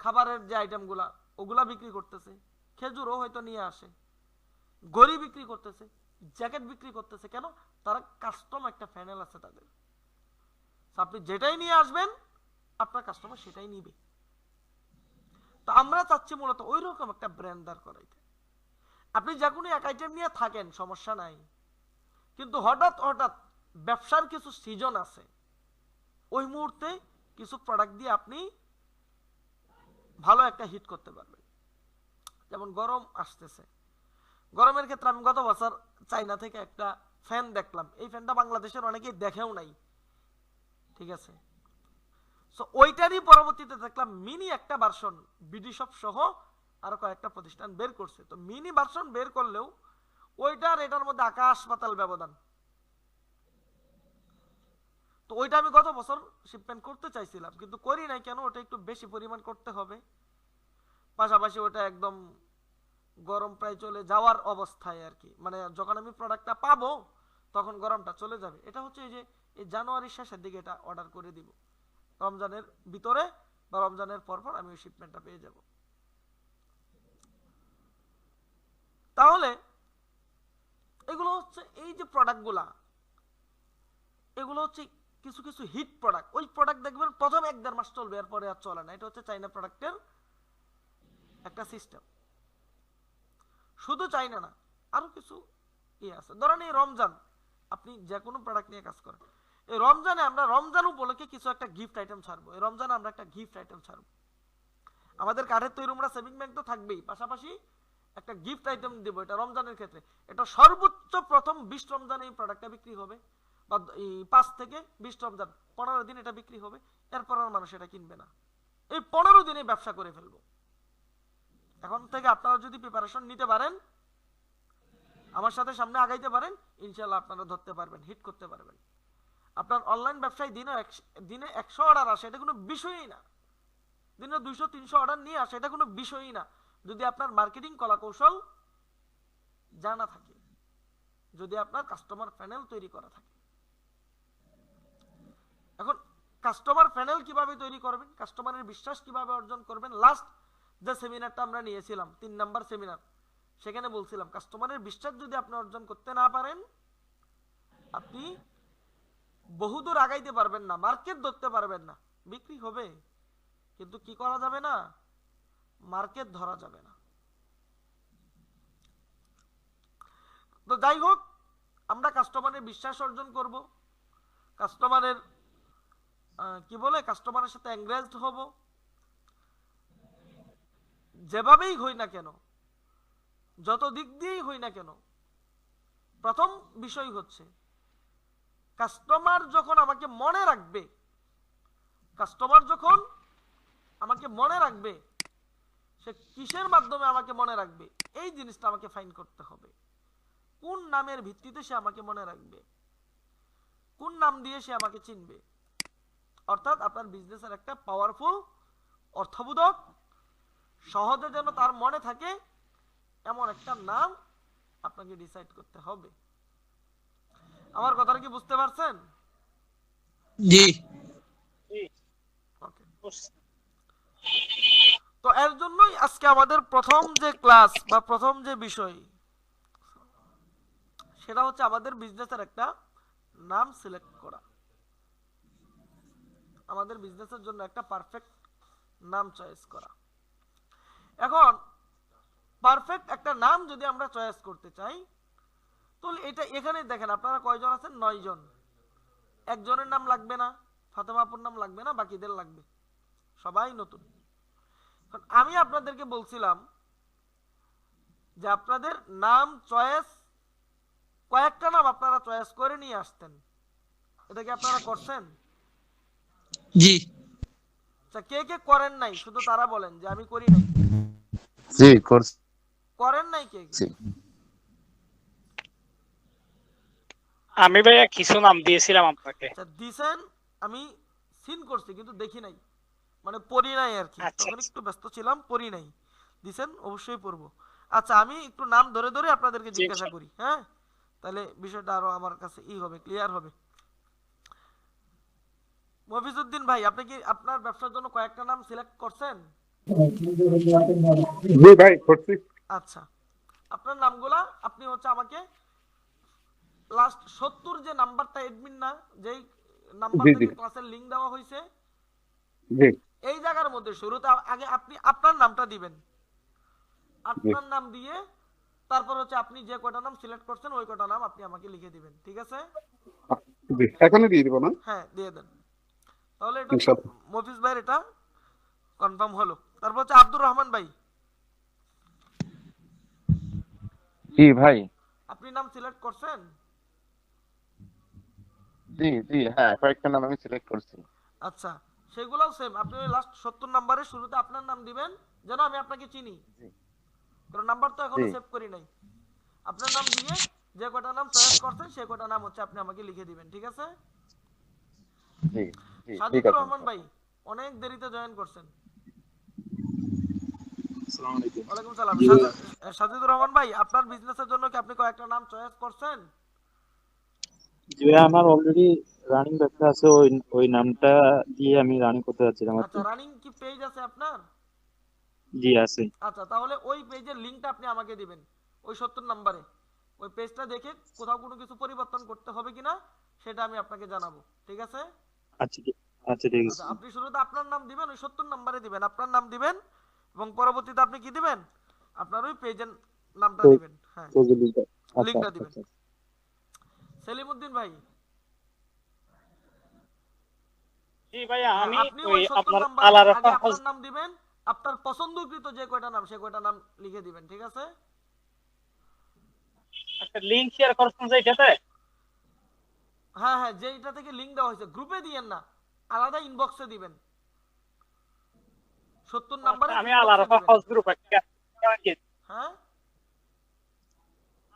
খাবারের যে আইটেমগুলা ওগুলা বিক্রি করতেছে, খেজুরও হয়তো নিয়ে আসে, গড়ি বিক্রি করতেছে, জ্যাকেট বিক্রি করতেছে। কেন? তারা কাস্টম একটা প্যানেল আছে তাদের। আপনি যেটাই নিয়ে আসবেন আপনার কাস্টমার সেটাই নিবে। তো আমরা চাচ্ছি মূলত ওই রকম একটা ব্র্যান্ড দাঁড় করাইতে। আপনি যে কোনো এক আইটেম নিয়ে থাকেন, সমস্যা নাই, কিন্তু হঠাৎ হঠাৎ ব্যবসার কিছু সিজন আছে, ওই মুহূর্তে কিছু প্রোডাক্ট দিয়ে আপনি ভালো একটা হিট করতে পারবেন। যেমন গরম আসতেছে, গরমের ক্ষেত্রে আমি গত বছর চায়না থেকে একটা ফ্যান দেখলাম, এই ফ্যানটা বাংলাদেশের অনেকেই দেখেও নাই। ঠিক আছে, সো ওইটারই পরবর্তীতে দেখলাম মিনি একটা ভার্সন বিডি শপ সহ আরো কয়েকটা প্রতিষ্ঠান বের করছে। তো মিনি ভার্সন বের করলেও ওইটার এটার মধ্যে আকাশ পাতাল ব্যবধান। তো ওইটা আমি গত বছর শিপমেন্ট করতে চাইছিলাম, কিন্তু করি নাই। কেন? ওটা একটু বেশি পরিমাণ করতে হবে, পাশাপাশি ওটা একদম গরম প্রায় চলে যাওয়ার অবস্থায় আর কি, মানে যখন আমি প্রোডাক্টটা পাবো তখন গরমটা চলে যাবে। এটা হচ্ছে এই যে এই জানুয়ারির শেষের দিকে এটা অর্ডার করে দিব, রমজানের ভিতরে বা রমজানের পরপর আমি ওই শিপমেন্টটা পেয়ে যাব। তাহলে এগুলো হচ্ছে এই যে প্রোডাক্টগুলা, এগুলো হচ্ছে কিছু কিছু হিট প্রোডাক্ট। ওই প্রোডাক্ট দেখবেন প্রথম 1-1.5 মাস চলবে, এরপরে আর চলে না। এটা হচ্ছে চাইনা প্রোডাক্টের একটা সিস্টেম। শুধু চাইনা না, আরো কিছু আছে। ধরেন এই রমজান, আপনি যে কোনো প্রোডাক্ট নিয়ে কাজ করেন, এই রমজানে আমরা রমজান উপলক্ষে কিছু একটা গিফট আইটেম ছাড়বো। এই রমজানে আমরা একটা গিফট আইটেম ছাড়বো। আমাদের কাঠের তৈরি আমরা সেভিং ব্যাংক তো থাকবেই, পাশাপাশি একটা গিফট আইটেম দেবো। এটা রমজানের ক্ষেত্রে এটা সর্বোচ্চ প্রথম 20 রমজানে এই প্রোডাক্টটা বিক্রি হবে, বা 5 থেকে 20 রমজান 15 দিন এটা বিক্রি হবে। এরপর আর মানুষ এটা কিনবে না। এই 15 দিনে ব্যবসা করে ফেলবো। এখন থেকে আপনারা যদি প্রিপারেশন নিতে পারেন, আমার সাথে সামনে আগাইতে পারেন, ইনশাআল্লাহ আপনারা ধরতে পারবেন, হিট করতে পারবেন। আপনার অনলাইন ব্যবসায় দিনে 100 অর্ডার আসে, এটা কোনো বিষয়ই না। দিনে 200-300 অর্ডার নিয়ে আসে, এটা কোনো বিষয়ই না, যদি আপনার মার্কেটিং কলা কৌশল জানা থাকে, যদি আপনার কাস্টমার প্যানেল তৈরি করা থাকে। এখন কাস্টমার প্যানেল কিভাবে তৈরি করবেন, কাস্টমারের বিশ্বাস কিভাবে অর্জন করবেন, লাস্ট যে সেমিনারটা আমরা নিয়েছিলাম 3 নাম্বার সেমিনার, সেখানে বলছিলাম কাস্টমারের বিশ্বাস যদি আপনি অর্জন করতে না পারেন, আপনি বহুদূর আগাইতে পারবেন না, মার্কেট ধরতে পারবেন না। বিক্রি হবে কিন্তু কি করা যাবে না, মার্কেট ধরা যাবে না। তো যাই হোক, আমরা কাস্টমারের বিশ্বাস অর্জন করব, কাস্টমারের কি বলে কাস্টমারের সাথে এনগেজড হব। যেভাবেই হই না কেন, যত দিক দিয়েই হই না কেন, প্রথম বিষয় হচ্ছে কাস্টমার যখন আমাকে মনে রাখবে, কাস্টমার যখন আমাকে মনে রাখবে, সে কিসের মাধ্যমে আমাকে মনে রাখবে, এই জিনিসটা আমাকে ফাইন করতে হবে। কোন নামের ভিত্তিতে সে আমাকে মনে রাখবে, কোন নাম দিয়ে সে আমাকে চিনবে। অর্থাৎ আপনার বিজনেসের একটা পাওয়ারফুল, অর্থবোধক, সহজে যেন তার মনে থাকে এমন একটা নাম আপনাকে ডিসাইড করতে হবে। আমার কথাটা কি বুঝতে পারছেন? জি। ওকে। তো এর জন্যই আজকে আমাদের প্রথম যে ক্লাস বা প্রথম যে বিষয়, সেটা হচ্ছে আমাদের বিজনেসের একটা নাম সিলেক্ট করা, আমাদের বিজনেসের জন্য একটা পারফেক্ট নাম চয়েস করা। এখন পারফেক্ট একটা নাম যদি আমরা চয়েস করতে চাই, তাহলে এটা এখানে দেখেন আপনারা কয়জন আছেন, 9 জন। একজনের নাম লাগবে না, ফাতেমা আপুর নাম লাগবে না, বাকিদের লাগবে, সবাই নতুন। আমি আপনাদেরকে বলছিলাম যে আপনাদের নাম চয়েস, কয়েকটা নাম আপনারা চয়েস করে নিয়ে আসতেন, এটা কি আপনারা করছেন? জি। আচ্ছা, কে কে করেন নাই শুধু তারা বলেন যে আমি করি নাই। জি করছি। করেন নাই কে? আমি ভাইয়া কিছু নাম দিয়েছিলাম আপনাকে। আচ্ছা দিছেন, আমি সিন করছি কিন্তু দেখি নাই, মানে পড়ি নাই আর কি, তখন একটু ব্যস্ত ছিলাম, পড়ি নাই। দিছেন, অবশ্যই পড়বো। আচ্ছা আমি একটু নাম ধরে ধরে আপনাদেরকে জিজ্ঞাসা করি, হ্যাঁ, তাহলে বিষয়টা আরো আমার কাছে হবে, ক্লিয়ার হবে। মফিজউদ্দিন ভাই, আপনি কি আপনার ব্যবসার জন্য কয়েকটা নাম সিলেক্ট করছেন? জি ভাই করছি। আচ্ছা, আপনার নামগুলা আপনি হচ্ছে আমাকে লাস্ট 70 যে নাম্বারটা অ্যাডমিন না, যেই নাম্বার থেকে ক্লাসের লিংক দেওয়া হয়েছে, জি এই জায়গার মধ্যে শুরুতে আগে আপনি আপনার নামটা দিবেন, আপনার নাম দিয়ে তারপর হচ্ছে আপনি যে কয়টা নাম সিলেক্ট করছেন ওই কয়টা নাম আপনি আমাকে লিখে দিবেন, ঠিক আছে? এখনই দিয়ে দিব না? হ্যাঁ দিয়ে দেন। তাহলে এটা মফিজ ভাই এটা কনফার্ম হলো। তারপর হচ্ছে আব্দুর রহমান ভাই। জি ভাই। আপনি নাম সিলেক্ট করছেন? জি জি হ্যাঁ, কয়েকটা নাম আমি সিলেক্ট করছি। আচ্ছা, সেগুলোও সেম, আপনি ওই লাস্ট 70 নাম্বারের শুরুতে আপনার নাম দিবেন যেন আমি আপনাকে চিনি, কারণ নাম্বার তো এখনো সেভ করি নাই। আপনার নাম দিয়ে যে কয়টা নাম চয়েস করছেন সেই কয়টা নাম হচ্ছে আপনি আমাকে লিখে দিবেন, ঠিক আছে? জি জি ঠিক সাজিদুর আছে। রহমান ভাই অনেক দেরিতে জয়েন করছেন। আসসালামু আলাইকুম। ওয়ালাইকুম সালাম। সাজিদুর রহমান ভাই, আপনার বিজনেসের জন্য কি আপনি কয়েকটা নাম চয়েস করছেন? জি ভাই, আমার অলরেডি রানিং ব্যবসা আছে, ওই নামটা দিয়ে আমি রানিং করতে যাচ্ছিলাম আর কি। আচ্ছা, রানিং কি পেজ আছে আপনার? জি আছে। আচ্ছা, তাহলে ওই পেজের লিংকটা আপনি আমাকে দিবেন ওই 70 নম্বরে। ওই পেজটা দেখে কোথাও কোনো কিছু পরিবর্তন করতে হবে কিনা সেটা আমি আপনাকে জানাবো, ঠিক আছে? আচ্ছা আচ্ছা ঠিক আছে। আচ্ছা, আপনি শুরুতে আপনার নাম দিবেন, ওই 70 নম্বরে দিবেন, আপনার নাম দিবেন, এবং পরবর্তীতে আপনি কি দিবেন, আপনার ওই পেজের নামটা দিবেন, হ্যাঁ লিংকটা দিবেন। সেলিমউদ্দিন ভাই। জি ভাইয়া, আমি আপনি ওই ওই 70 আপনার নাম্বার আলারাফা আগে আপনার নাম দিবেন, আপনার পছন্দকৃত যে কয়টা নাম সে কয়টা নাম লিখে দিবেন, ঠিক আছে? একটা লিংক শেয়ার করছেন যে এটাতে? হ্যাঁ হ্যাঁ, যেটা থেকে লিংক দেওয়া হয়েছে গ্রুপে দিয়েন না, আলাদা ইনবক্সে দিবেন। 70 নম্বরে আমি আলারাফা হজ গ্রুপ একটা, হ্যাঁ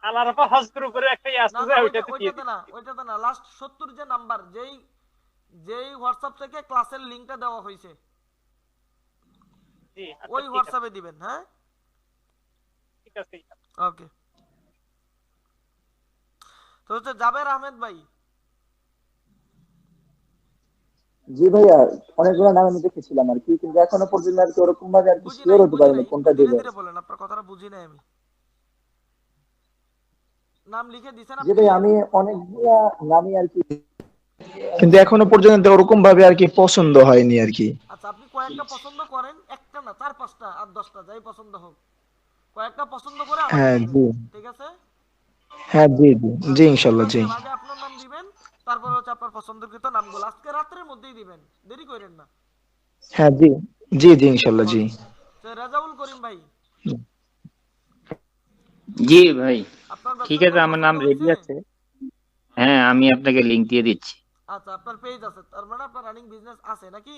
আলারাফা হজ গ্রুপের একটা আছে যে ওইটাতে দিয়ে ওইটাতে না, ওইটাতে না, লাস্ট 70 যে নাম্বার, যেই হোয়াটসঅ্যাপ থেকে ক্লাসের লিংকটা দেওয়া হয়েছে জি ওই হোয়াটসঅ্যাপে দিবেন, হ্যাঁ ঠিক আছে। ওকে। তো হচ্ছে জাবের আহমেদ ভাই। জি ভাইয়া, অনেকগুলো নাম আমি দেখেছিলাম আর কি, কিন্তু এখনো পর্যন্ত আর কি ওরকম ভাবে আর কি শিওর হতে পারিনি কোনটা দিবেন। ধীরে বলেন, আপনার কথাটা বুঝি নাই আমি। নাম লিখে দিছেন জি আপনি? ভাই, আমি অনেকগুলা নামই আর কি। কিন্তু এখনো পর্যন্ত ওরকম ভাবে আর কি পছন্দ হয়নি আর কি। আচ্ছা, আপনি কয়েকটা পছন্দ করেন, একটা না 4-5টা আর 10টা যাই পছন্দ হোক, কয়েকটা পছন্দ করে আমাকে হ্যাঁ দিবেন, জি, ঠিক আছে? হ্যাঁ জি জি জি আচ্ছা, ইনশাল্লাহ জি। শুরুতে আগে আপনার নাম দিবেন, তারপর হচ্ছে আপনার পছন্দকৃত নামগুলো আজকে রাত্রের মধ্যেই দিবেন, দেরি করেন না। হ্যাঁ জি জি জি ইনশাল্লাহ জি। ওকে। তো রেজাউল করিম ভাই, জি ভাই, আপনার ঠিক ব্যবসার আছে, নাম আমার পছন্দ নাম রেডি হয়েছে? আছে। হ্যাঁ, আমি আপনাকে লিংক দিয়ে দিচ্ছি। আচ্ছা, আপনার পেজ আছে, তার মানে আপনার রানিং বিজনেস আছে নাকি?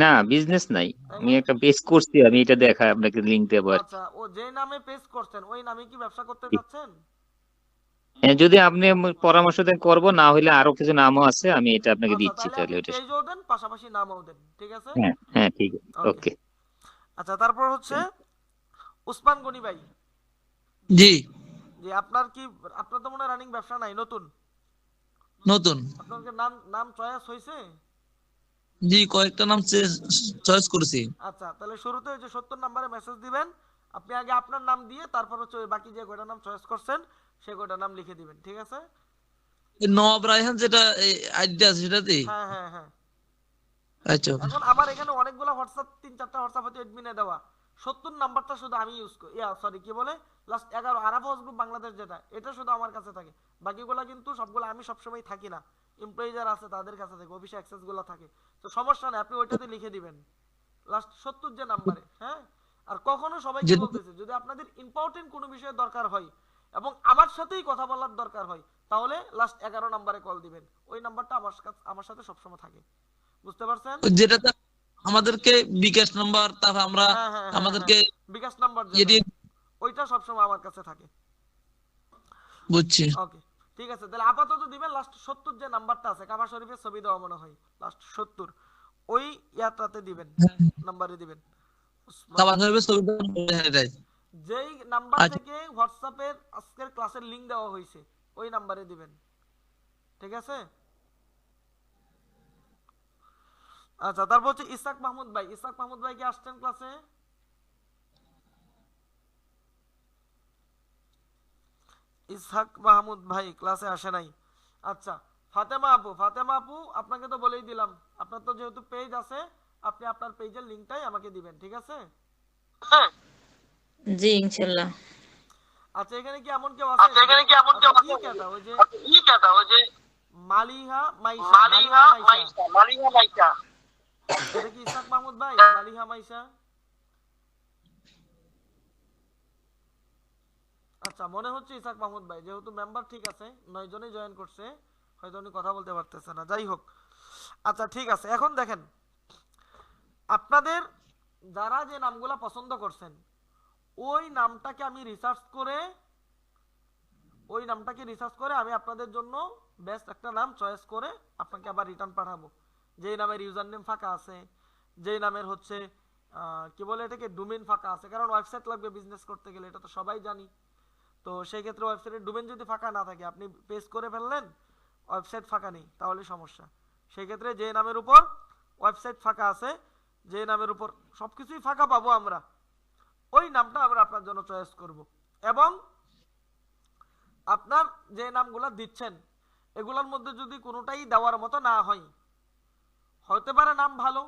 না, বিজনেস নাই, আমি তাইলে একটা পেজ করছি, আমি এটা দেখা আপনাকে লিংক দেবো আর কি। আচ্ছা, ও যে নামে পেজ করছেন ওই নামে কি ব্যবসা করতে জি। চাচ্ছেন? হ্যাঁ, যদি আপনি পরামর্শ দেন করবো, না হইলে আরো কিছু নামও আছে, আমি এটা আপনাকে আচ্ছা, দিচ্ছি তাহলে তাহলে আপনি ওইটা। পেজও দেন পাশাপাশি নামও দেন, ঠিক আছে? হ্যাঁ হ্যাঁ, ঠিক আছে, ওকে। ওকে। আচ্ছা, তারপর হচ্ছে উসমান গনি ভাই, জি, যে আপনার কি, আপনার তো মনে হয় রানিং ব্যবসা নাই, নতুন? নতুন। আপনার কি নাম নাম চয়েস হয়েছে? জি, কয়েকটা নাম চয়েস করেছি। আচ্ছা, তাহলে শুরুতে ওই যে 70 নম্বরে মেসেজ দিবেন, আপনি আগে আপনার নাম দিয়ে তারপর হচ্ছে ওই বাকি যে কয়টা নাম চয়েস করছেন সেই কয়টা নাম লিখে দিবেন, ঠিক আছে? এই নওয়াব রায়হান যেটা আইডিয়া আছে সেটাতেই। হ্যাঁ হ্যাঁ হ্যাঁ। আচ্ছা ওকে। এখন আমার এখানে অনেকগুলো হোয়াটসঅ্যাপ, 3-4টা হোয়াটসঅ্যাপ হচ্ছে অ্যাডমিনে দেওয়া, 70 নাম্বারটা শুধু আমি ইউজ করি, সরি কি বলে, last 11 Arafah house group Bangladesh যেটা, এটা শুধু আমার কাছে থাকে, বাকিগুলো কিন্তু সবগুলো আমি সবসময় থাকি না, এমপ্লয়ি যারা আছে তাদের কাছে থাকে, অফিসে অ্যাক্সেস গুলো থাকে। তো সমস্যা নেই, আপনি ওইটাতে লিখে দিবেন লাস্ট 70 যে নাম্বারে, হ্যাঁ? আর কখনো সবাইকে যেটা বলতেছে যদি আপনাদের ইম্পর্টেন্ট কোনো বিষয়ে দরকার হয় এবং আমার সাথেই কথা বলার দরকার হয়, তাহলে লাস্ট 11 নাম্বারে কল দিবেন, ওই নাম্বারটা আমার সাথে সবসময় থাকে, বুঝতে পারছেন? যেটাতে আমাদেরকে বিকাশ নাম্বার, তারপর আমরা হ্যাঁ হ্যাঁ হ্যাঁ হ্যাঁ, আমাদেরকে বিকাশ নাম্বার ইয়ে যেটা, দিয়ে ওইটা সবসময় আমার কাছে থাকে। বুঝছি। ওকে, ঠিক আছে, তাহলে আপাতত দিবেন লাস্ট 70 যে নাম্বারটা আছে, কাবা শরীফের ছবি দেওয়া মনে হয়, লাস্ট 70 ওই ইয়াটাতে দিবেন, নাম্বারে দিবেন উসমান। কাবা শরীফের ছবিটা এটাই। যেই নাম্বার আচ্ছা, থেকে হোয়াটসঅ্যাপের আজকের ক্লাসের লিংক দেওয়া হয়েছে ওই নাম্বারে দিবেন, ঠিক আছে? আচ্ছা, তারপর হচ্ছে ইসাক মাহমুদ ভাই, ইসাক মাহমুদ ভাই কি আসছেন ক্লাসে? ইসহাক মাহমুদ ভাই ক্লাসে আসে নাই। আচ্ছা, ফাতেমা আপু, ফাতেমা আপু আপনাকে তো বলেই দিলাম, আপনার তো যেহেতু পেজ আছে আপনি আপনার পেজের লিংকটাই আমাকে দিবেন, ঠিক আছে? জি ইনশাল্লাহ। আচ্ছা, এখানে কি এমন কেউ আছে? আচ্ছা, ই কেটা ওই যে মালিহা মাইশা, মালিহা মাইশা, এটা কি ইসহাক মাহমুদ ভাই? মালিহা মাইশা, আচ্ছা মনে হচ্ছে ইসহাক মাহমুদ ভাই, যেহেতু মেম্বার ঠিক আছে 9 জনই জয়েন করছে, হয়তো উনি কথা বলতে পারতেছে না, যাই হোক। আচ্ছা ঠিক আছে, এখন দেখেন আপনাদের যারা যে নামগুলা পছন্দ করছেন ওই নামটাকে আমি রিসার্চ করে আমি আপনাদের জন্য বেস্ট একটা নাম চয়েস করে আপনাকে আবার রিটার্ন পাঠাবো, যেই নামের ইউজার নেম ফাঁকা আছে, যেই নামের হচ্ছে কি বলে এটাকে ডোমেইন ফাঁকা আছে, কারণ ওয়েবসাইট লাগবে বিজনেস করতে গেলে, এটা তো সবাই জানি। তো সেই ক্ষেত্রে ওয়েবসাইটের ডোমেইন যদি ফাঁকা না থাকে, আপনি পেজ করে ফেললেন ওয়েবসাইট ফাঁকা নেই, তাহলে সমস্যা। সেই ক্ষেত্রে যে নামের উপর ওয়েবসাইট ফাঁকা আছে, যে নামের উপর সবকিছুই ফাঁকা পাবো আমরা, ওই নামটা আমরা আপনার জন্য চয়েস করব। এবং আপনার যে নামগুলা দিচ্ছেন এগুলোর মধ্যে যদি কোনোটাই দেওয়ার মতো না হয়, হতে পারে নাম ভালো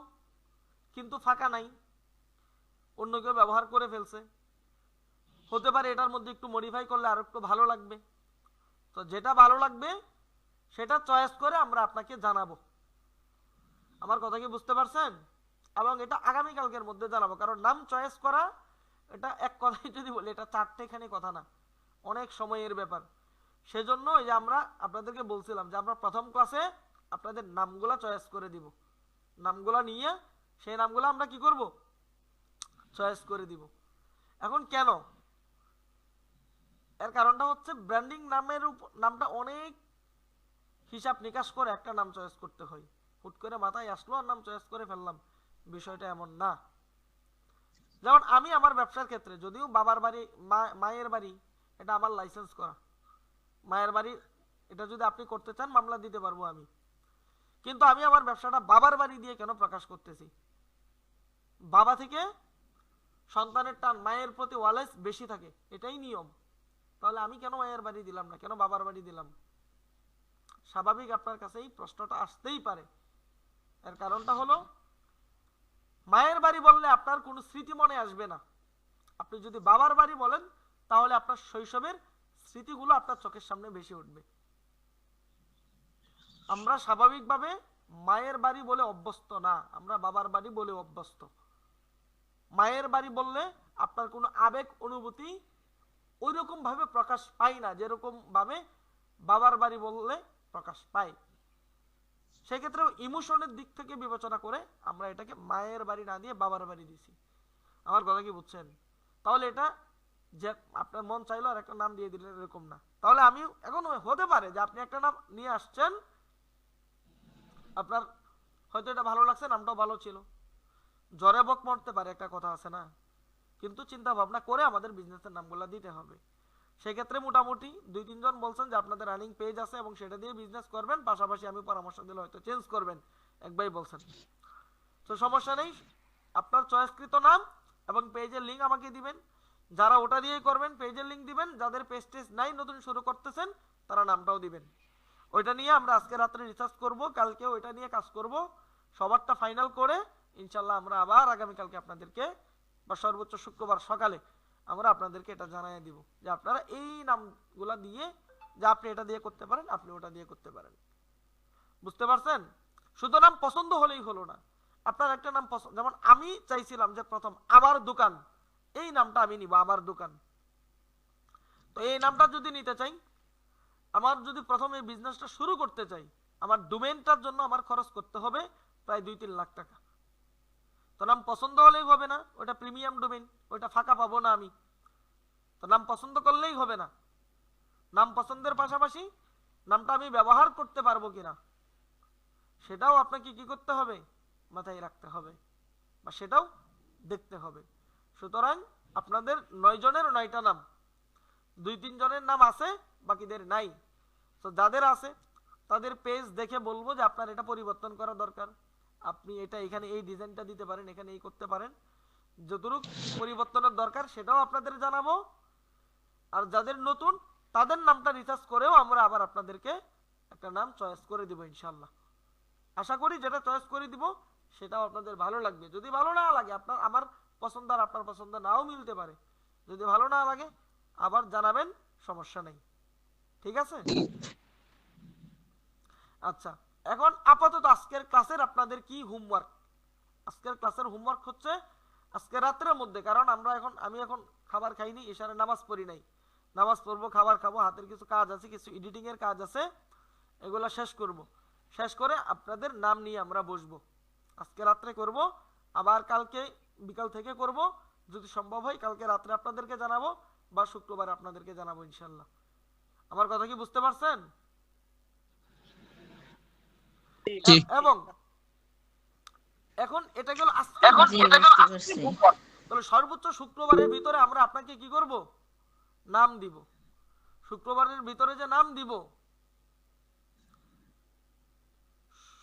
কিন্তু ফাঁকা নাই, অন্য কেউ ব্যবহার করে ফেলছে, হতে পারে এটার মধ্যে একটু মডিফাই করলে আরো একটু ভালো লাগবে, তো যেটা ভালো লাগবে সেটা চয়েস করে আমরা আপনাকে জানাবো। আমার কথা কি বুঝতে পারছেন? এবং এটা আগামী কালকের মধ্যে জানাবো, কারণ নাম চয়েস করা এটা এক কথাই যদি বলি এটা চারটেখানি কথা না, অনেক সময়ের ব্যাপার। সেজন্য এই যে আমরা আপনাদেরকে বলছিলাম যে আমরা প্রথম ক্লাসে আপনাদের নামগুলা চয়েস করে দিব, নামগুলা নিয়ে সেই নামগুলো আমরা কি করব, চয়েস করে দিব। এখন কেন, এর কারণটা হচ্ছে ব্র্যান্ডিং নামের উপর নামটা অনেক হিসাব নিকাশ করে একটা নাম চয়েস করতে হয়, হুট করে মাথায় আসলো আর নাম চয়েস করে ফেললাম, বিষয়টা এমন না। যেমন আমি আমার ব্যবসার ক্ষেত্রে যদিও বাবার বাড়ি মায়ের বাড়ি এটা আমার লাইসেন্স করা, মায়ের বাড়ি এটা যদি আপনি করতে চান মামলা দিতে পারবো আমি, কিন্তু আমি আমার ব্যবসাটা বাবার বাড়ি দিয়ে কেন প্রকাশ করতেছি? বাবা থেকে সন্তানের টান মায়ের প্রতি ওয়ালেস বেশি থাকে, এটাই নিয়ম। তাহলে আমি কেন মায়ের বাড়ি দিলাম না, কেন বাবার বাড়ি দিলাম? স্বাভাবিক আপনার কাছে এই প্রশ্নটা আসতেই পারে। এর কারণটা হলো, মায়ের বাড়ি বললে আপনার কোনো স্মৃতি মনে আসবে না। আপনি যদি বাবার বাড়ি বলেন তাহলে আপনার শৈশবের স্মৃতিগুলো আপনার চোখের সামনে ভেসে উঠবে। আমরা স্বাভাবিকভাবে মায়ের বাড়ি বলে অভ্যস্ত না, আমরা বাবার বাড়ি বলে অভ্যস্ত। মায়ের বাড়ি বললে আপনার কোনো আবেগ অনুভূতি ওই রকম ভাবে প্রকাশ পায় না যেরকম ভাবে বাবার বাড়ি বললে প্রকাশ পায়। সেক্ষেত্রে ইমোশনের দিক থেকে বিবেচনা করে আমরা এটাকে মায়ের বাড়ি না দিয়ে বাবার বাড়ি দিছি। আমার কথা কি বুঝছেন? তাহলে এটা যে আপনার মন চাইলো আর একটা নাম দিয়ে দিলেন এরকম না। তাহলে আমি এখন হতে পারে যে আপনি একটা নাম নিয়ে আসছেন, আপনার হয়তো এটা ভালো লাগছে, নামটাও ভালো ছিল, জ্বরে বক মরতে পারে, একটা কথা আছে না। কিন্তু চিন্তা ভাবনা করে আমাদের বিজনেসের নামগুলো দিতে হবে। সেক্ষেত্রে মোটামুটি 2-3 জন বলছেন যে আপনাদের রানিং পেজ আছে এবং সেটা দিয়ে বিজনেস করবেন, পাশাপাশি আমি পরামর্শ দিলে হয়তো চেঞ্জ করবেন, এক ভাই বলছেন। তো সমস্যা নেই, আপনার চয়েসকৃত নাম এবং পেজের লিঙ্ক আমাকে দিবেন। যারা ওটা দিয়েই করবেন পেজের লিঙ্ক দিবেন, যাদের পেজ টেজ নাই নতুন শুরু করতেছেন তারা নামটাও দিবেন। ওইটা নিয়ে আমরা আজকে রাত্রে রিসার্চ করব, কালকে ওইটা নিয়ে কাজ করব, সবারটা ফাইনাল করে ইনশাল্লাহ আমরা আবার আগামীকালকে আপনাদেরকে বা সর্বোচ্চ শুক্রবার সকালে আমরা আপনাদেরকে এটা জানিয়ে দিব যে আপনারা এই নামগুলা দিয়ে, যে আপনি এটা দিয়ে করতে পারেন, আপনি ওটা দিয়ে করতে পারেন। বুঝতে পারছেন? শুধু নাম পছন্দ হলেই হলো না, আপনার একটা নাম পছন্দ। যেমন আমি চাইছিলাম যে প্রথম আমার দোকান, এই নামটা আমি নিব, আমার দোকান। তো এই নামটা যদি নিতে চাই, আমার যদি প্রথমে এই বিজনেসটা শুরু করতে চাই, আমার ডোমেইনটার জন্য আমার খরচ করতে হবে প্রায় 2-3 লাখ টাকা। তো নাম পছন্দ হলেই হবে না, ওটা প্রিমিয়াম ডোমেইন, ওটা ফাঁকা পাবো না আমি। তো নাম পছন্দ করলেই হবে না, নাম পছন্দের পাশাপাশি নামটা আমি ব্যবহার করতে পারবো কিনা সেটাও আপনাকে কি করতে হবে, মাথায় রাখতে হবে, বা সেটাও দেখতে হবে। সুতরাং আপনাদের 9 জনের 9টা নাম, 2-3 জনের নাম আছে, বাকিদের নাই। তো যাদের আছে তাদের পেজ দেখে বলবো যে আপনার এটা পরিবর্তন করা দরকার, আপনি এটা এখানে এই ডিজাইনটা দিতে পারেন, এখানে এই করতে পারেন, যতটুকু পরিবর্তনের দরকার সেটাও আপনাদের জানাবো। আর যাদের নতুন তাদের নামটা রিসার্চ করেও আমরা আবার আপনাদেরকে একটা নাম চয়েস করে দিব ইনশাল্লাহ। আশা করি যেটা চয়েস করে দিব সেটাও আপনাদের ভালো লাগবে। যদি ভালো না লাগে, আপনার আমার পছন্দ আর আপনার পছন্দ নাও মিলতে পারে, যদি ভালো না লাগে আবার জানাবেন, সমস্যা নেই, ঠিক আছে? আচ্ছা, এখন আপাতত আজকের ক্লাসের আপনাদের কি হোমওয়ার্ক? আজকের ক্লাসের হোমওয়ার্ক হচ্ছে আজকে রাতের মধ্যে, কারণ আমি এখন খাবার খাইনি, ইশারে নামাজ পড়ি নাই, নামাজ পড়বো, খাবার খাবো, হাতের কিছু কাজ আছে, কিছু এডিটিং এর কাজ আছে, এগুলা শেষ করব। শেষ করে আপনাদের নাম নিয়ে আমরা বসবো, আজকে রাত্রে করব, আবার কালকে বিকাল থেকে করব, যদি সম্ভব হয় কালকে রাত্রে আপনাদেরকে জানাবো বা শুক্রবার আপনাদেরকে জানাবো ইনশাল্লাহ। আমার কথা কি বুঝতে পারছেন? এবং এখন এটা গেল আজকে, তাহলে সর্বোচ্চ শুক্রবারের ভিতরে আমরা আপনাকে কি করব, নাম দিব। শুক্রবারের ভিতরে যে নাম দিব,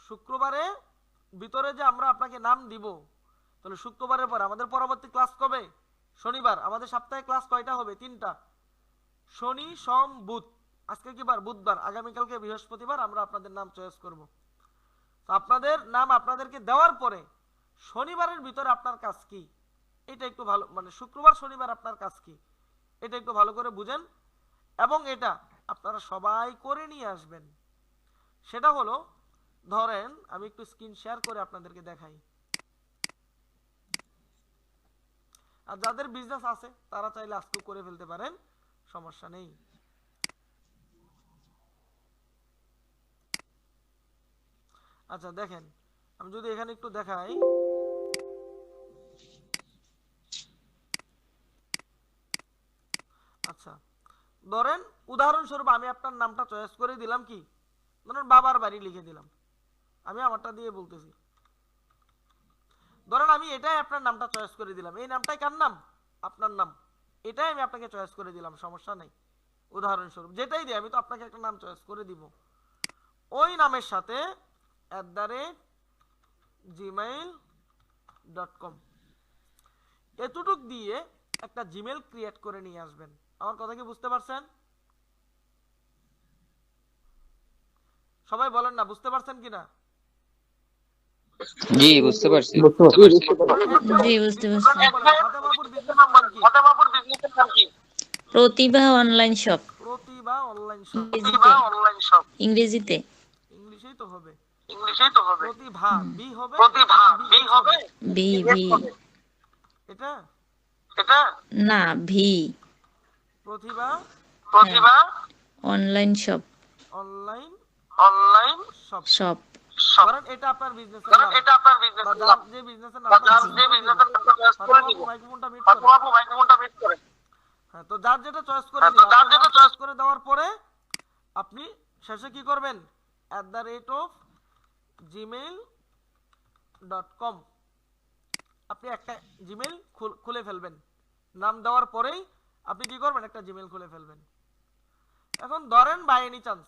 শুক্রবারের ভিতরে যে আমরা আপনাকে নাম দিব, তাহলে শুক্রবারের পর আমাদের পরবর্তী ক্লাস কবে? শনিবার। আমাদের সপ্তাহে ক্লাস কয়টা হবে? 3টা, শনি সোম বুধ। আজকে কি বার? বুধবার। আগামীকালকে বৃহস্পতিবার আমরা আপনাদের নাম চয়েস করব। তো আপনাদের নাম আপনাদেরকে দেওয়ার পরে শনিবারের ভিতরে আপনার কাজ কি, এটা একটু ভালো, মানে শুক্রবার শনিবার আপনার কাজ কি এটা একটু ভালো করে বুঝেন, এবং এটা আপনারা সবাই করে নিয়ে আসবেন। সেটা হলো, ধরেন আমি একটু স্ক্রিন শেয়ার করে আপনাদেরকে দেখাই, আর যাদের বিজনেস আছে তারা চাইলে আজকে করে ফেলতে পারেন, সমস্যা নেই। আচ্ছা দেখেন, আমি যদি এখানে একটু দেখাই, আচ্ছা ধরেন উদাহরণস্বরূপ আমি আপনার নামটা চয়েস করে দিলাম কি, ধরেন বাবার বাড়ি লিখে দিলাম, আমি আমারটা দিয়ে বলতেছি। ধরেন আমি এটাই আপনার নামটা চয়েস করে দিলাম, এই নামটাই কার নাম? আপনার নাম, এটাই আমি আপনাকে চয়েস করে দিলাম, সমস্যা নেই। উদাহরণস্বরূপ যেটাই দিই, আমি তো আপনাকে একটা নাম চয়েস করে দিব, ওই নামের সাথে @gmail.com এতটুক দিয়ে একটা জিমেল ক্রিয়েট করে নিয়ে আসবেন। আমার কথা কি বুঝতে পারছেন? সবাই বলেন না, বুঝতে পারছেন কিনা? জি বুঝতে পারছি। জি বুঝতে পারছি। ফাতেমাপুর বিজনেসের নাম কি? প্রতিভা অনলাইন শপ। প্রতিভা অনলাইন শপ। ইংরেজিতে। ইংলিশেই তো হবে। প্রতিভা হুম। বি হবে। ভি ভি এটা না ভি। প্রতিভা হ্যাঁ, online shop. Online shop. Shop. ধরেন এটা আপনার বিজনেসের নাম, বা যার যে বিজনেসের নামটা মাইক্রোফোনটা মিট করেন। হ্যাঁ, তো যার যেটা চয়েস করে দিন, আপনার নাম চয়েস করে দেওয়ার পরে আপনি শেষে কি করবেন, @gmail.com আপনি একটা জিমেইল খুলে ফেলবেন। নাম দেওয়ার পরেই আপনি কি করবেন, একটা জিমেইল খুলে ফেলবেন। এখন ধরেন বাই এনি চান্স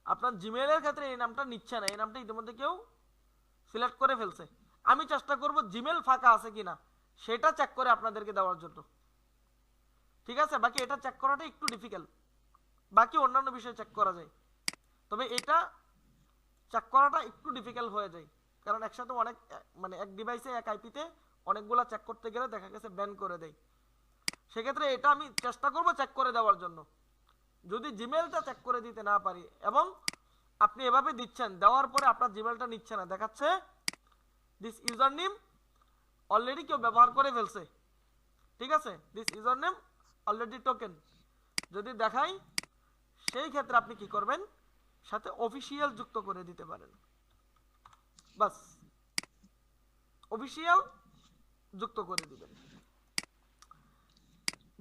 আপনার জিমেইলের ক্ষেত্রে এই নামটা নিচ্ছে না, এই নামটা ইতিমধ্যে কেউ সিলেক্ট করে ফেলছে। আমি চেষ্টা করব জিমেইল ফাঁকা আছে কিনা সেটা চেক করে আপনাদেরকে দেওয়ার জন্য, ঠিক আছে? বাকি এটা চেক করাটা একটু ডিফিকাল্ট, বাকি অন্যান্য বিষয় চেক করা যায়, তবে এটা চেক করাটা একটু ডিফিকাল্ট হয়ে যায়, কারণ একসাথে অনেক মানে এক ডিভাইসে এক আইপিতে অনেকগুলা চেক করতে গেলে দেখা গেছে ব্যান করে দেয়। সেক্ষেত্রে এটা আমি চেষ্টা করব চেক করে দেওয়ার জন্য। যদি জিমেইলটা চেক করে দিতে না পারি এবং আপনি এভাবে দিচ্ছেন, দেওয়ার পরে আপনার জিমেইলটা নিচ্ছে না, দেখাচ্ছে দিস ইউজার নেম অলরেডি কেউ ব্যবহার করে ফেলছে, ঠিক আছে, this user name already token যদি দেখাই, সেই ক্ষেত্রে আপনি কি করবেন, সাথে অফিসিয়াল যুক্ত করে দিতে পারেন। বাস অফিসিয়াল যুক্ত করে দিবেন।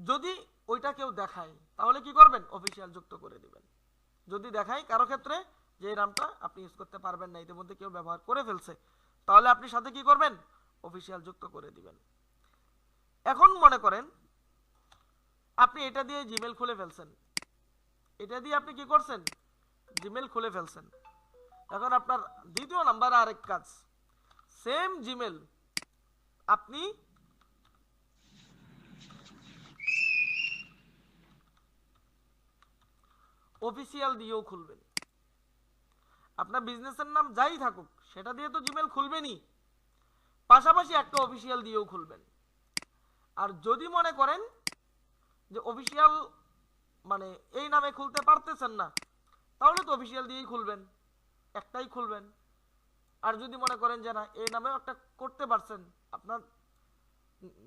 যদি ওইটা কেউ দেখায় তাহলে কি করবেন, অফিসিয়াল যুক্ত করে দিবেন। যদি দেখায় কারো ক্ষেত্রে যে নামটা আপনি ইউজ করতে পারবেন না, ইতিমধ্যে কেউ ব্যবহার করে ফেলছে, তাহলে আপনি সাথে কি করবেন, অফিসিয়াল যুক্ত করে দিবেন। এখন মনে করেন আপনি এটা দিয়ে জিমেইল খুলে ফেলছেন, এটা দিয়ে আপনি কি করছেন, জিমেইল খুলে ফেলছেন। এখন আপনার দ্বিতীয় নাম্বার আরেক কাজ, সেম জিমেইল আপনি অফিসিয়াল দিয়েও খুলবেন। আপনার বিজনেসের নাম যাই থাকুক সেটা দিয়ে তো জিমেইল খুলবেনই, পাশাপাশি একটা অফিসিয়াল দিয়েও খুলবেন। আর যদি মনে করেন যে অফিসিয়াল মানে এই নামে খুলতে পারতেছেন না, তাহলে তো অফিসিয়াল দিয়েই খুলবেন, একটাই খুলবেন। আর যদি মনে করেন যে না এই নামেও একটা করতে পারছেন, আপনার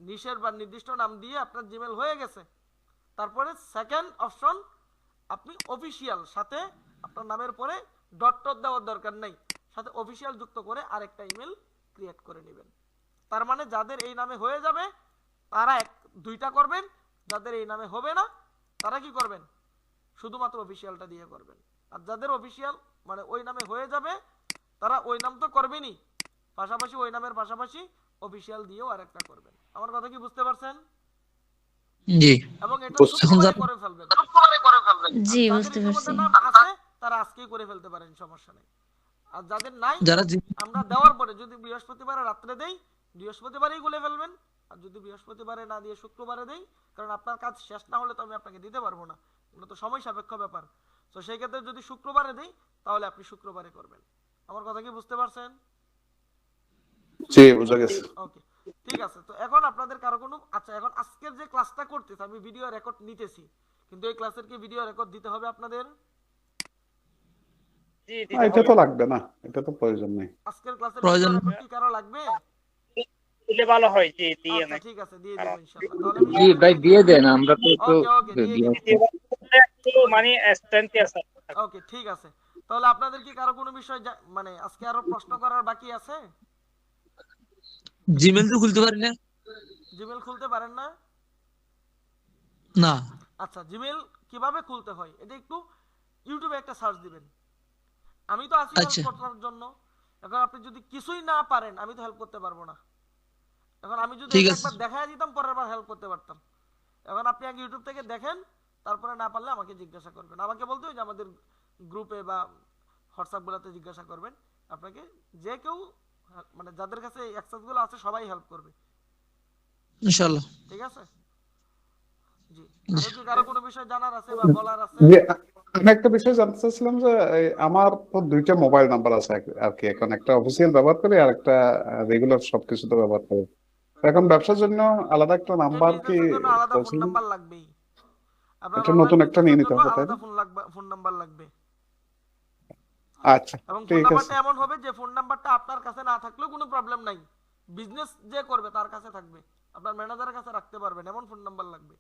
নিশের বা নির্দিষ্ট নাম দিয়ে আপনার জিমেইল হয়ে গেছে, তারপরে সেকেন্ড অপশন আপনি অফিসিয়াল সাথে আপনার নামের পরে ডট টট দেওয়ার দরকার নেই, সাথে অফিসিয়াল যুক্ত করে আরেকটা ইমেল ক্রিয়েট করে নেবেন। তার মানে যাদের এই নামে হয়ে যাবে তারা দুইটা করবেন, যাদের এই নামে হবে না তারা কি করবেন, শুধুমাত্র অফিসিয়ালটা দিয়ে করবেন। আর যাদের অফিসিয়াল মানে ওই নামে হয়ে যাবে তারা ওই নাম তো করবেনই, পাশাপাশি ওই নামের পাশাপাশি অফিসিয়াল দিয়েও আরেকটা করবেন। আমার কথা কি বুঝতে পারছেন? জি। এবং এটা এখন শুক্রবারে করে ফেলবেন। জি যাদের বুঝতে পারছি। ইতিমধ্যে নাম আছে তারা আজকেই করে ফেলতে পারেন, সমস্যা নেই। আর যাদের নাই, যারা আমরা দেওয়ার পরে যদি বৃহস্পতিবারে রাত্রে দেই, বৃহস্পতিবারেই খুলে ফেলবেন। আর যদি বৃহস্পতিবারে না দিয়ে শুক্রবারে দেই, কারণ আপনার কাজ শেষ না হলে তো আমি আপনাকে দিতে পারবো না, এগুলো তো সময় সাপেক্ষ ব্যাপার। তো সেই ক্ষেত্রে যদি শুক্রবারে দেই তাহলে আপনি শুক্রবারে করবেন। আমার কথা কি বুঝতে পারছেন? জি বুঝা গেছে। ওকে, ঠিক আছে। তো এখন আপনাদের কারো কোনো আচ্ছা, এখন আজকের যে ক্লাসটা করতেছি আমি ভিডিও রেকর্ড নিতেছি, কিন্তু এই ক্লাসের কি ভিডিও রেকর্ড দিতে হবে আপনাদের? জি এটা তো লাগবে না, এটা তো প্রয়োজন নেই। আজকের ক্লাসের প্রয়োজন ভিডিও রেকর্ড কি কারো লাগবে? দিলে ভালো হয়। জি দিয়ে আচ্ছা নেন। ঠিক আছে, দিয়ে দেব ইনশাআল্লাহ। তাহলে আমি জি ভাই দিয়ে দেন, আমরা তো একটু ওকে ওকে দিয়ে দেব। একটু মানে স্ট্রেংথ আছে। ওকে ঠিক আছে। তাহলে আপনাদের কি কারো কোনো বিষয় মানে আজকে আরো প্রশ্ন করার বাকি আছে? জিমেল তো খুলতে পারি না। জিমেল খুলতে পারেন না? না। আচ্ছা, জিমেল কিভাবে খুলতে হয় এটা একটু ইউটিউবে একটা সার্চ দিবেন। আমি তো আছি আচ্ছা। হেল্প করার জন্য। এখন আপনি যদি কিছুই না পারেন আমি তো হেল্প করতে পারবো না। এখন আমি যদি ঠিক এটা আছে। একবার দেখায় দিতাম পরের বার হেল্প করতে পারতাম। এখন আপনি আগে ইউটিউব থেকে দেখেন, তারপরে না পারলে আমাকে জিজ্ঞাসা করবেন। আমাকে বলতে হয় যে আমাদের গ্রুপে বা হোয়াটসঅ্যাপ গুলাতে জিজ্ঞাসা করবেন। আপনাকে যে কেউ মানে যাদের কাছে অ্যাক্সেস গুলো আছে সবাই হেল্প করবে, ইনশাআল্লাহ। ঠিক আছে? জি, আরো কি কারো কোনো বিষয় জানার আছে বা বলার আছে? যে আমি একটা বিষয় জানতে চাচ্ছিলাম যে আমার তো দুইটা মোবাইল নাম্বার আছে আর কি, এখন একটা অফিসিয়াল ব্যবহার করি আর একটা রেগুলার সবকিছুতে ব্যবহার করি। তো এখন ব্যবসার জন্য আলাদা একটা নাম্বার কি বিজনেসের জন্য আলাদা ফোন পসিবল? নাম্বার লাগবেই। আপনার এটা অনলাইন নতুন একটা নিয়ে বিজনেসের নিতে জন্য হবে, তাই আলাদা না? ফোন নাম্বার লাগবে। আচ্ছা, এবং ফোন ঠিক আছে। নাম্বারটা এমন হবে যে ফোন নাম্বারটা আপনার কাছে না থাকলেও কোনো প্রবলেম নাই, বিজনেস যে করবে তার কাছে থাকবে, আপনার ম্যানেজারের কাছে রাখতে পারবেন, এমন ফোন নাম্বার লাগবে।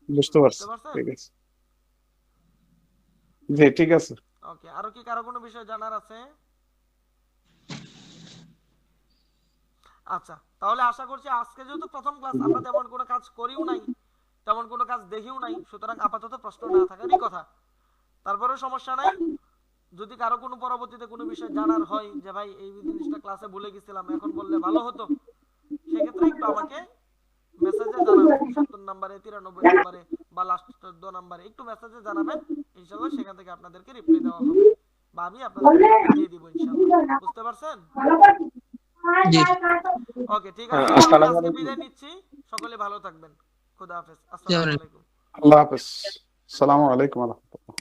বুঝতে পারছি, বুঝতে পারছেন? ঠিক আছে। জি, ঠিক আছে। ওকে, আরো কি কারো কোনো বিষয় জানার আছে? আচ্ছা, তাহলে আশা করছি আজকে যেহেতু প্রথম ক্লাস, আমরা তেমন কোনো কাজ করিও নাই, তেমন কোনো কাজ দেখিও নাই, সুতরাং আপাতত প্রশ্ন না থাকারই কথা। তারপরেও সমস্যা নাই, যদি কারো কোনো পরবর্তীতে কোনো বিষয় জানার হয় যে ভাই এই জিনিসটা ক্লাসে ভুলে গেছিলাম, এখন বললে ভালো হতো, সেক্ষেত্রে একটু আমাকে মেসেজে জানাবেন, 70 নম্বরে, 93 নম্বরে বা লাস্ট 14 নম্বরে একটু মেসেজে জানাবেন, ইনশাআল্লাহ সেখান থেকে আপনাদেরকে রিপ্লাই দেওয়া হবে বা আমি আপনাদেরকে দিয়ে দিব ইনশাআল্লাহ। বুঝতে পারছেন? জি। ওকে, ঠিক আছে, তাহলে আজকে বিদায় নিচ্ছি, সকলে ভালো থাকবেন, খোদা হাফেজ, আসসালামু আলাইকুম। আল্লাহ হাফেজ, আসসালামু আলাইকুম ওয়া রাহমাতুল্লাহ।